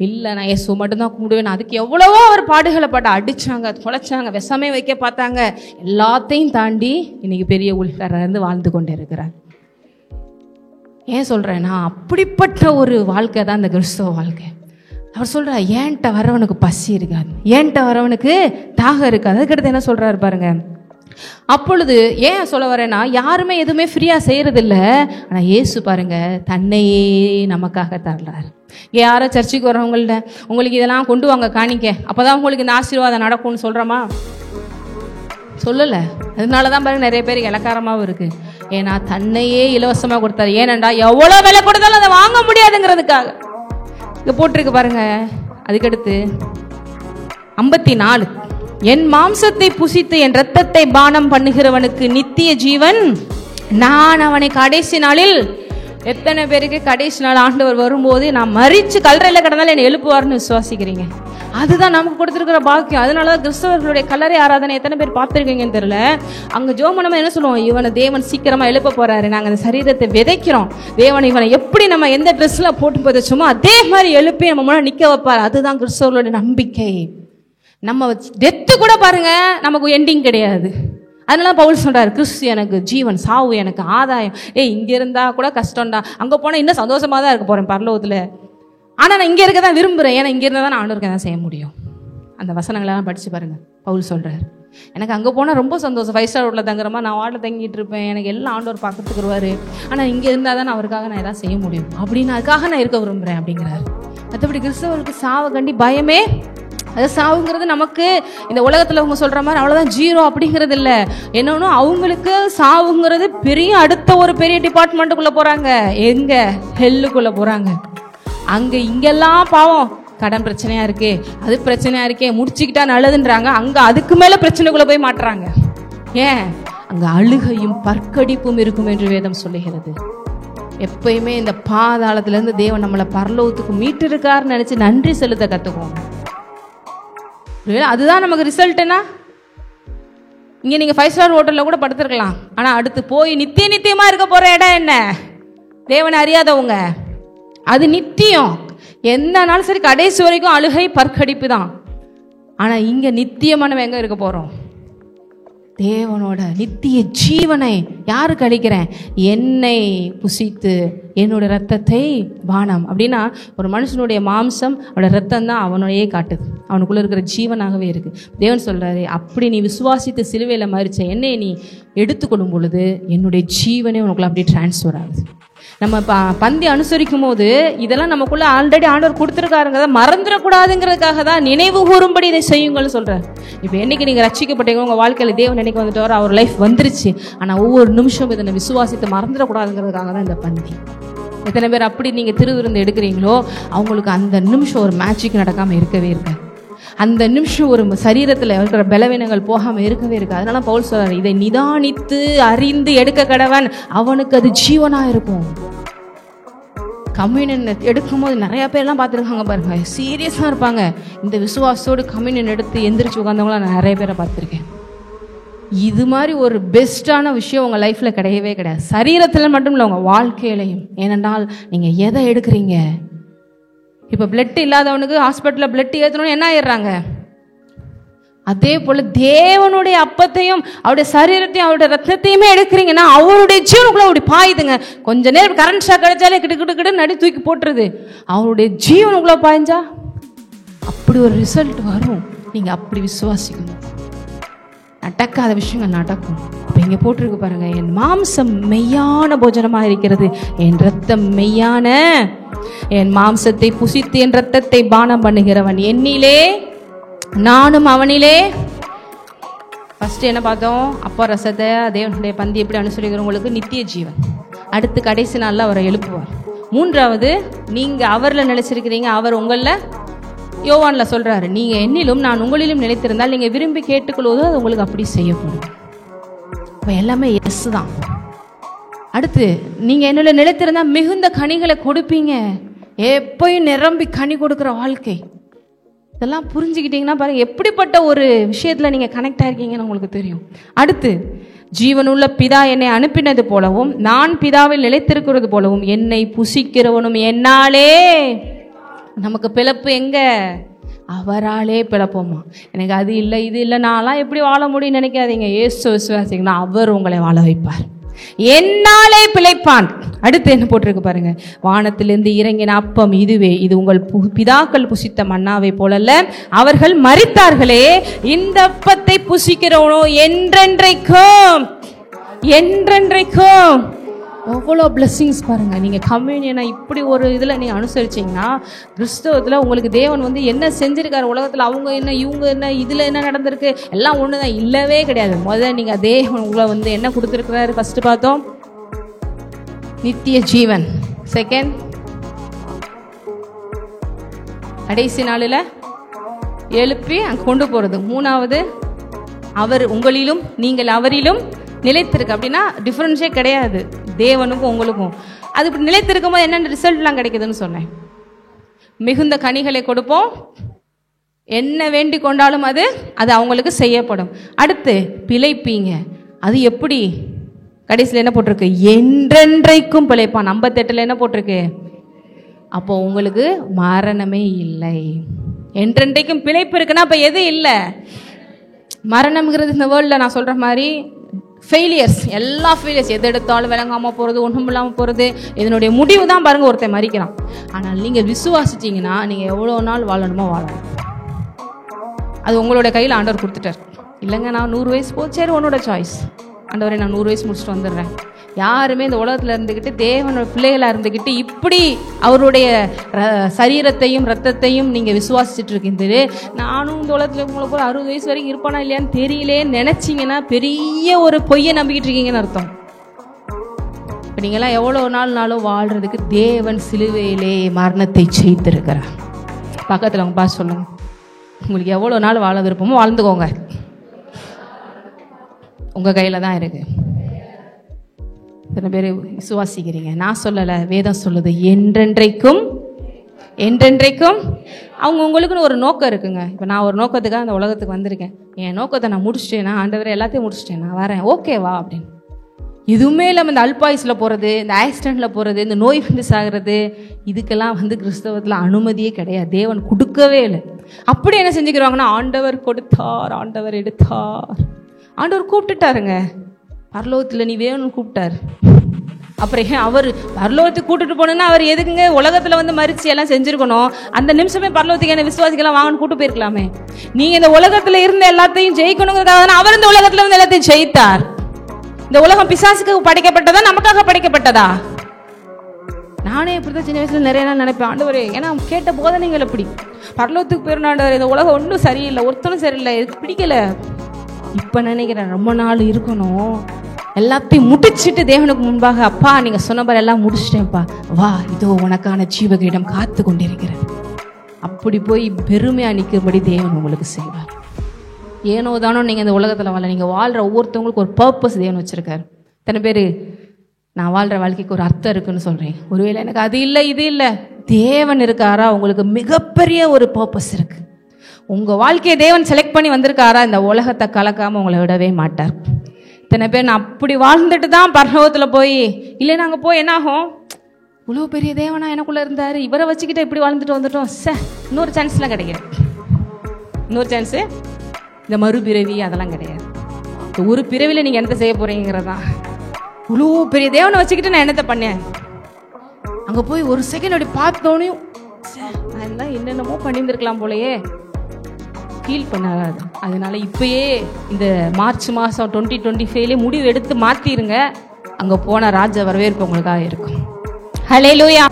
இல்லை, நான் இயேசு மட்டும்தான் கும்பிடுவேன். அதுக்கு எவ்வளவோ அவர் பாடுகளை பட்ட, அடித்தாங்க, தொலைச்சாங்க, விஷமே வைக்க பார்த்தாங்க. எல்லாத்தையும் தாண்டி இன்னைக்கு பெரிய ஊழியக்காரர் இருந்து வாழ்ந்து கொண்டு இருக்கிறார். ஏன் சொல்கிறேன்னா, அப்படிப்பட்ட ஒரு வாழ்க்கை தான் இந்த கிறிஸ்தவ வாழ்க்கை. அவர் சொல்கிறார், ஏன்ட்ட வரவனுக்கு பசி இருக்காது, ஏன்ட்ட வரவனுக்கு தாகம் இருக்காது. அதுக்கடுத்து என்ன சொல்கிறாரு பாருங்க. அப்பொழுது ஏன் சொல்ல வரேன்னா, யாருமே எதுவுமே ஃப்ரீயாக செய்கிறதில்ல. ஆனால் இயேசு பாருங்க தன்னையே நமக்காக தர்றாரு. யாரோ சர்ச்சுக்கு வர்றவங்கள்ட்ட உங்களுக்கு இதெல்லாம் கொண்டு வாங்க காணிக்க, அப்போ தான் உங்களுக்கு இந்த ஆசீர்வாதம் நடக்கும்னு சொல்கிறோமா? சொல்லலை. அதனால தான் பாருங்க நிறைய பேருக்கு இலக்காரமாகவும் இருக்குது. ஏன்னா தன்னையே இலவசமாக கொடுத்தாரு. ஏனண்டா எவ்வளோ விலை கொடுத்தாலும் அதை வாங்க முடியாதுங்கிறதுக்காக. இங்கே போட்டிருக்கு பாருங்க. அதுக்கடுத்து 54, என் மாம்சத்தை புசித்து என் இரத்தத்தை பானம் பண்ணுகிறவனுக்கு நித்திய ஜீவன், நான் அவனை கடைசி நாளில். எத்தனை பேருக்கு கடைசி நாள் ஆண்டவர் வரும்போது நான் மறிச்சு கல்லறையில் கிடந்தாலும் என்னை எழுப்புவார்னு விசுவாசிக்கிறீங்க? அதுதான் நமக்கு கொடுத்துருக்கிற பாக்கியம். அதனாலதான் கிறிஸ்தவர்களுடைய கல்லறை ஆராதனை எத்தனை பேர் பார்த்துருக்கீங்கன்னு தெரியல. அங்க ஜோமனமா என்ன சொல்லுவோம், இவனை தேவன் சீக்கிரமா எழுப்ப போறாரு, நாங்க அந்த சரீரத்தை விதைக்கிறோம், தேவன் இவனை எப்படி நம்ம எந்த ட்ரெஸ்ல போட்டு புதைச்சோமோ அதே மாதிரி எழுப்பி நம்ம முன்னாடி நிக்க வைப்பார். அதுதான் கிறிஸ்தவர்களுடைய நம்பிக்கை. நம்ம டெத்து கூட பாருங்க நமக்கு எண்டிங் கிடையாது. அதனால பவுல் சொல்றாரு, கிறிஸ்து எனக்கு ஜீவன், சாவு எனக்கு ஆதாயம். இங்க இருந்தா கூட கஷ்டம்டா, அங்க போனா இன்னும் சந்தோஷமா தான் இருக்க போறேன் பரலோகத்துல. ஆனால் நான் இங்கே இருக்க தான் விரும்புகிறேன், ஏன்னா இங்கே இருந்தால் தான் நான் ஆண்டவருக்கு தான் செய்ய முடியும். அந்த வசனங்களெல்லாம் படித்து பாருங்கள். பவுல் சொல்கிறார், எனக்கு அங்கே போனால் ரொம்ப சந்தோஷம், 5 ஸ்டார் ரோட்டில் தங்குறமா, நான் வார்டில் தங்கிட்டு இருப்பேன், எனக்கு எல்லாம் ஆண்டவர் பார்க்கறதுக்கு வருவார். ஆனால் இங்கே இருந்தால் தான் அவருக்காக நான் எதாவது செய்ய முடியும் அப்படின்னு, அதுக்காக நான் இருக்க விரும்புகிறேன் அப்படிங்கிறார். மற்றபடி கிறிஸ்தவருக்கு சாவை கண்டி பயமே. அது சாவுங்கிறது நமக்கு இந்த உலகத்தில் அவங்க சொல்கிற மாதிரி அவ்வளோதான் ஜீரோ அப்படிங்கிறது இல்லை. என்னன்னா அவங்களுக்கு சாவுங்கிறது பெரிய அடுத்த ஒரு பெரிய டிபார்ட்மெண்ட்டுக்குள்ளே போகிறாங்க. எங்கே? ஹெல்லுக்குள்ளே போகிறாங்க. அங்கே இங்கெல்லாம் பாவம் கடன் பிரச்சனையா இருக்கே, அது பிரச்சனையா இருக்கே, முடிச்சுக்கிட்டா நல்லதுன்றாங்க. அங்கே அதுக்கு மேலே பிரச்சனைக்குள்ளே போய் மாட்டுறாங்க. ஏன்? அங்கே அழுகையும் பற்கடிப்பும் இருக்கும் என்று வேதம் சொல்லுகிறது. எப்பயுமே இந்த பாதாளத்திலேருந்து தேவன் நம்மளை பரலோகத்துக்கு மீட்டு இருக்காருன்னு நினச்சி நன்றி செலுத்த கற்றுக்குவோம். அதுதான் நமக்கு ரிசல்ட்னா. இங்கே நீங்கள் 5 ஸ்டார் ஹோட்டலில் கூட படுத்துருக்கலாம், ஆனால் அடுத்து போய் நித்தியமாக இருக்க போகிற இடம் என்ன? தேவனை அறியாதவங்க. அது நித்தியம், எந்த நாளும் சரி, கடைசி வரைக்கும் அழுகை பற்கடிப்பு தான். ஆனால் இங்கே நித்தியமானவ எங்கே இருக்க போகிறோம்? தேவனோட நித்திய ஜீவனை யாருக்கு அளிக்கிறேன்? என்னை புசித்து என்னோட ரத்தத்தை பானம். அப்படின்னா ஒரு மனுஷனுடைய மாம்சம் அவனோட ரத்தம் தான் அவனையே காட்டுது, அவனுக்குள்ளே இருக்கிற ஜீவனாகவே இருக்குது. தேவன் சொல்கிறாரு, அப்படி நீ விசுவாசித்து சிலுவையில் மரிச்ச என்னை நீ எடுத்துக்கொள்ளும் பொழுது என்னுடைய ஜீவனே உனக்குள்ள அப்படியே டிரான்ஸ்ஃபர் ஆகுது. நம்ம பந்தி அனுசரிக்கும் போது இதெல்லாம் நமக்குள்ள ஆல்ரெடி ஆண்டவர் கொடுத்துருக்காருங்கிறத மறந்துடக்கூடாதுங்கிறதுக்காக தான் நினைவு கூறும்படி இதை செய்யுங்கள்னு சொல்கிறார். இப்போ என்னைக்கு நீங்கள் ரட்சிக்கப்பட்டீங்க, உங்கள் வாழ்க்கையில் தேவன் என்னைக்கு வந்துட்டு வர அவர் லைஃப் வந்துருச்சு, ஆனால் ஒவ்வொரு நிமிஷம் இதனை விசுவாசித்து மறந்துடக்கூடாதுங்கிறதுக்காக தான் இந்த பந்தி. எத்தனை பேர் அப்படி நீங்கள் திருவிருந்து எடுக்கிறீங்களோ அவங்களுக்கு அந்த நிமிஷம் ஒரு மேஜிக் நடக்காமல் இருக்கவே இருக்காது. அந்த நிமிஷம் ஒரு சரீரத்தில் இருக்கிற பலவீனங்கள் போகாமல் இருக்கவே இருக்கு. அதனால பவுல் சொல்றாரு, இதை நிதானித்து அறிந்து எடுக்க கடவன், அவனுக்கு அது ஜீவனாக இருக்கும். கம்யூனியன் எடுக்கும் போது நிறைய பேர்லாம் பார்த்துருக்காங்க பாருங்க, சீரியஸாக இருப்பாங்க. இந்த விசுவாசத்தோடு கம்யூனியன் எடுத்து எந்திரிச்சு உட்காந்தவங்களாம் நான் நிறைய பேரை பார்த்துருக்கேன். இது மாதிரி ஒரு பெஸ்ட்டான விஷயம் உங்கள் லைஃப்பில் கிடையவே கிடையாது. சரீரத்தில் மட்டும் இல்லை, உங்கள் வாழ்க்கையிலையும். ஏனென்றால் நீங்கள் எதை எடுக்கிறீங்க? இப்போ பிளட் இல்லாதவனுக்கு ஹாஸ்பிட்டலில் பிளட் ஏற்றணும்னு என்ன ஆயிடுறாங்க? அதே போல் தேவனுடைய அப்பத்தையும் அவருடைய சரீரத்தையும் அவருடைய ரத்தத்தையுமே எடுக்கிறீங்கன்னா அவருடைய ஜீவனுக்குள்ள அப்படி பாயுதுங்க. கொஞ்ச நேரம் கரண்ட் ஷாக் கிடைச்சாலே கிட்டு கிட்டு கிட்டு நடி தூக்கி போட்டுருது. அவருடைய ஜீவனுக்குள்ள பாய்ஞ்சா அப்படி ஒரு ரிசல்ட் வரும். நீங்கள் அப்படி விசுவாசிக்கணும். நடக்காத விஷயங்கள் நடக்கும். இப்போ இங்கே போட்டிருக்கு பாருங்க, என் மாம்சம் மெய்யான போஜனமாக இருக்கிறது, என் ரத்தம் மெய்யான, என் மாம்சத்தை புசித்து என் ரத்தத்தை பானம் பண்ணுகிறவன் என்னிலே நானும் அவனிலே. ஃபர்ஸ்ட் என்ன பார்த்தோம்? அப்பா ரசத்தை தேவனுடைய பந்தி எப்படி அனுசரிக்கிறவங்களுக்கு நித்திய ஜீவன். அடுத்து கடைசி நாளில் அவரை எழுப்புவார். மூன்றாவது, நீங்கள் அவரில் நிலைச்சிருக்கிறீங்க, அவர் உங்களில். யோவான்ல சொல்றாரு, நீங்க என்னிலும் நான் உங்களிலும் நிலைத்திருந்தால் நீங்க விரும்பி கேட்டுக்கொள்வதோ அது உங்களுக்கு அப்படி செய்யப்படும். இப்போ எல்லாமே எஸ் தான். அடுத்து, நீங்க என்னோட நிலைத்திருந்தா மிகுந்த கனிகளை கொடுப்பீங்க, எப்பயும் நிரம்பி கனி கொடுக்குற வாழ்க்கை. இதெல்லாம் புரிஞ்சுக்கிட்டீங்கன்னா பாருங்க எப்படிப்பட்ட ஒரு விஷயத்துல நீங்க கனெக்ட் ஆயிருக்கீங்கன்னு உங்களுக்கு தெரியும். அடுத்து, ஜீவனுள்ள பிதா என்னை அனுப்பினது போலவும் நான் பிதாவில் நிலைத்திருக்கிறது போலவும் என்னை புசிக்கிறவனும் என்னாலே. நமக்கு பிளப்பு எங்க? அவராலே பிளப்போமா? எனக்கு அது இல்லை இது இல்லை நான்லாம் எப்படி வாழ முடியும்னு நினைக்காதீங்க. இயேசு விசுவாசிங்கன்னா அவர் உங்களை வாழ வைப்பார், என்னாலே பிழைப்பான். அடுத்து என்ன போட்டிருக்கு பாருங்க, வானத்திலிருந்து இறங்கின அப்பம் இதுவே, இது உங்கள் பிதாக்கள் புசித்த மன்னாவை போலல்ல, அவர்கள் மரித்தார்களே, இந்த அப்பத்தை புசிக்கிறவனோ என்றென்றைக்கும் என்றென்றைக்கும். எவ்வளோ பிளெஸ்ஸிங்ஸ் பாருங்க. நீங்கள் கம்யூனியனை இப்படி ஒரு இதில் நீங்கள் அனுசரிச்சிங்கன்னா கிறிஸ்தவத்தில் உங்களுக்கு தேவன் வந்து என்ன செஞ்சிருக்காரு உலகத்தில், அவங்க என்ன இவங்க என்ன இதில் என்ன நடந்திருக்கு எல்லாம் ஒன்று தான், இல்லவே கிடையாது. முதல்ல நீங்கள் தேவன் உங்களை வந்து என்ன கொடுத்துருக்கிறாரு? ஃபஸ்ட்டு பார்த்தோம் நித்திய ஜீவன். செகண்ட், கடைசி நாளில் எழுப்பி அங்கே கொண்டு போகிறது. மூணாவது, அவர் உங்களிலும் நீங்கள் அவரிலும் நிலைத்திருக்கு. அப்படின்னா டிஃப்ரென்ஸே கிடையாது தேவனுக்கும் உங்களுக்கும். அது இப்படி நிலைத்திருக்கும் போது என்னென்ன ரிசல்ட்லாம் கிடைக்குதுன்னு சொன்னேன். மிகுந்த கனிகளை கொடுப்போம், என்ன வேண்டி கொண்டாலும் அது அவங்களுக்கு செய்யப்படும். அடுத்து, பிழைப்பீங்க. அது எப்படி? கடைசியில் என்ன போட்டிருக்கு? என்றென்றைக்கும் பிழைப்பான். 58 என்ன போட்டிருக்கு? அப்போ உங்களுக்கு மரணமே இல்லை. என்றென்றைக்கும் பிழைப்பு இருக்குன்னா அப்போ எது இல்லை? மரணம்ங்கிறது இந்த வேர்ல்டில் நான் சொல்கிற மாதிரி ஃபெயிலியர்ஸ், எல்லா ஃபெயிலியர்ஸ், எது எடுத்தாலும் விளங்காமல் போகிறது, ஒன்றும் இல்லாமல் போகிறது, இதனுடைய முடிவு தான் பாருங்கள் ஒருத்தன் மறிக்கிறான். ஆனால் நீங்கள் விசுவாசிச்சிங்கன்னா நீங்கள் எவ்வளோ நாள் வாழணுமோ வாழணும். அது உங்களோட கையில் ஆண்டவர் கொடுத்துட்டார். இல்லைங்க நான் 100 வயசு போச்சேரு, உன்னோட சாய்ஸ். ஆண்டவரே நான் 100 வயசு முடிச்சுட்டு வந்துடுறேன். யாருமே இந்த உலகத்தில் இருந்துக்கிட்டு தேவனோட பிள்ளைகளாக இருந்துக்கிட்டு இப்படி அவருடைய சரீரத்தையும் ரத்தத்தையும் நீங்கள் விசுவாசிச்சுட்டு இருக்கீங்க. நானும் இந்த உலகத்தில் உங்களை போல 60 வயசு வரைக்கும் இருப்பானா இல்லையான்னு தெரியலேன்னு நினச்சிங்கன்னா பெரிய ஒரு பொய்யை நம்பிக்கிட்டு இருக்கீங்கன்னு அர்த்தம். இப்போ நீங்கள்லாம் எவ்வளோ நாளும் வாழ்கிறதுக்கு தேவன் சிலுவையிலே மரணத்தை செய்திருக்கிறார். பக்கத்தில் அவங்க பார்த்து சொல்லுங்க, உங்களுக்கு எவ்வளோ நாள் வாழ விருப்பமோ வாழ்ந்துக்கோங்க, உங்கள் கையில் தான் இருக்குது. இத்தனை பேர் விசுவாசிக்கிறீங்க. நான் சொல்லலை, வேதம் சொல்லுது என்றென்றைக்கும் என்றென்றைக்கும். அவங்க உங்களுக்குன்னு ஒரு நோக்கம் இருக்குங்க. இப்போ நான் ஒரு நோக்கத்துக்காக அந்த உலகத்துக்கு வந்திருக்கேன். என் நோக்கத்தை நான் முடிச்சிட்டேன்னா, ஆண்டவரை எல்லாத்தையும் முடிச்சிட்டேன், நான் வரேன், ஓகேவா அப்படின்னு. இதுவுமே இல்லாமல் இந்த அல்பாயுஸில் போகிறது, இந்த ஆக்சிடெண்ட்டில் போகிறது, இந்த நோய் வந்து சாகிறது, இதுக்கெல்லாம் வந்து கிறிஸ்தவத்தில் அனுமதியே கிடையாது. தேவன் கொடுக்கவே இல்லை. அப்படி என்ன செஞ்சுக்கிறாங்கன்னா, ஆண்டவர் கொடுத்தார், ஆண்டவர் எடுத்தார். ஆண்டவர் கூப்பிட்டுட்டாருங்க. பரலோகத்தில் நீ வேணும்னு கூப்பிட்டாரு. அப்புறம் ஏன் அவர் பரலோகத்துக்கு கூப்பிட்டு போனோன்னா அவர் எதுக்குங்க உலகத்தில் வந்து மறிச்சு எல்லாம் செஞ்சுருக்கணும்? அந்த நிமிஷமே பரலோகத்துக்கு என்ன விசுவாசிக்கலாம் வாங்கன்னு கூட்டு போயிருக்கலாமே. நீங்கள் இந்த உலகத்தில் இருந்த எல்லாத்தையும் ஜெயிக்கணுங்கிறதுக்காக அவர் இந்த உலகத்தில் வந்து எல்லாத்தையும் ஜெயித்தார். இந்த உலகம் பிசாசுக்கு படைக்கப்பட்டதா நமக்காக படைக்கப்பட்டதா? நானே இப்படிதான் சின்ன வயசுல நிறைய நாள் நினைப்பேன், ஆண்டவரே, ஏன்னா கேட்ட போதனைகள் எப்படி பரலோகத்துக்கு போயிருந்தாண்டவர், இந்த உலகம் ஒன்றும் சரியில்லை, ஒருத்தனும் சரியில்லை, எனக்கு பிடிக்கல. இப்போ நினைக்கிறேன் ரொம்ப நாள் இருக்கணும், எல்லாத்தையும் முடிச்சுட்டு தேவனுக்கு முன்பாக, அப்பா நீங்க சொன்னபார் எல்லாம் முடிச்சிட்டேன்ப்பா, வா இதோ உனக்கான ஜீவகிரீடம் காத்து கொண்டிருக்கிறது. அப்படி போய் பெருமையா நிற்கும்படி தேவன் உங்களுக்கு செய்வார். ஏனோ தானோ நீங்கள் இந்த உலகத்தில் வாழ, நீங்கள் வாழ்கிற ஒவ்வொருத்தவங்களுக்கு ஒரு பர்பஸ் தேவன் வச்சுருக்காரு. இத்தனை பேர் நான் வாழ்கிற வாழ்க்கைக்கு ஒரு அர்த்தம் இருக்குன்னு சொல்கிறேன். ஒருவேளை எனக்கு அது இல்லை இது இல்லை, தேவன் இருக்காரா? உங்களுக்கு மிகப்பெரிய ஒரு பர்பஸ் இருக்குது. உங்கள் வாழ்க்கையை தேவன் செலக்ட் பண்ணி வந்திருக்காரா? இந்த உலகத்தை கலக்காமல் உங்களை விடவே மாட்டார். இத்தனை பேர் நான் அப்படி வாழ்ந்துட்டு தான் பரலோகத்தில் போய், இல்லை நாங்கள் போய் என்ன ஆகும், இவ்வளோ பெரிய தேவனா எனக்குள்ளே இருந்தார், இவரை வச்சுக்கிட்டு இப்படி வாழ்ந்துட்டு வந்துட்டோம், இன்னொரு சான்ஸ்லாம் கிடையாது. இன்னொரு சான்ஸு இந்த மறுபிறவி அதெல்லாம் கிடையாது. இந்த ஒரு பிறவியில் நீங்கள் என்னத்தை செய்ய போகிறீங்கிறதான். இவ்வளோ பெரிய தேவனை வச்சுக்கிட்டு நான் என்னத்தை பண்ணேன்? அங்கே போய் ஒரு செகண்ட் அப்படி பார்த்தோனையும் அதெல்லாம் என்னென்னமோ பண்ணியிருந்துருக்கலாம் போலயே ஃபீல் பண்ணாது. அதனால இப்பயே இந்த மார்ச் மாதம் 2025 முடிவு எடுத்து மாற்றிருங்க. அங்கே போன ராஜ வரவேற்பு உங்களுக்காக இருக்கும். ஹல்லேலூயா.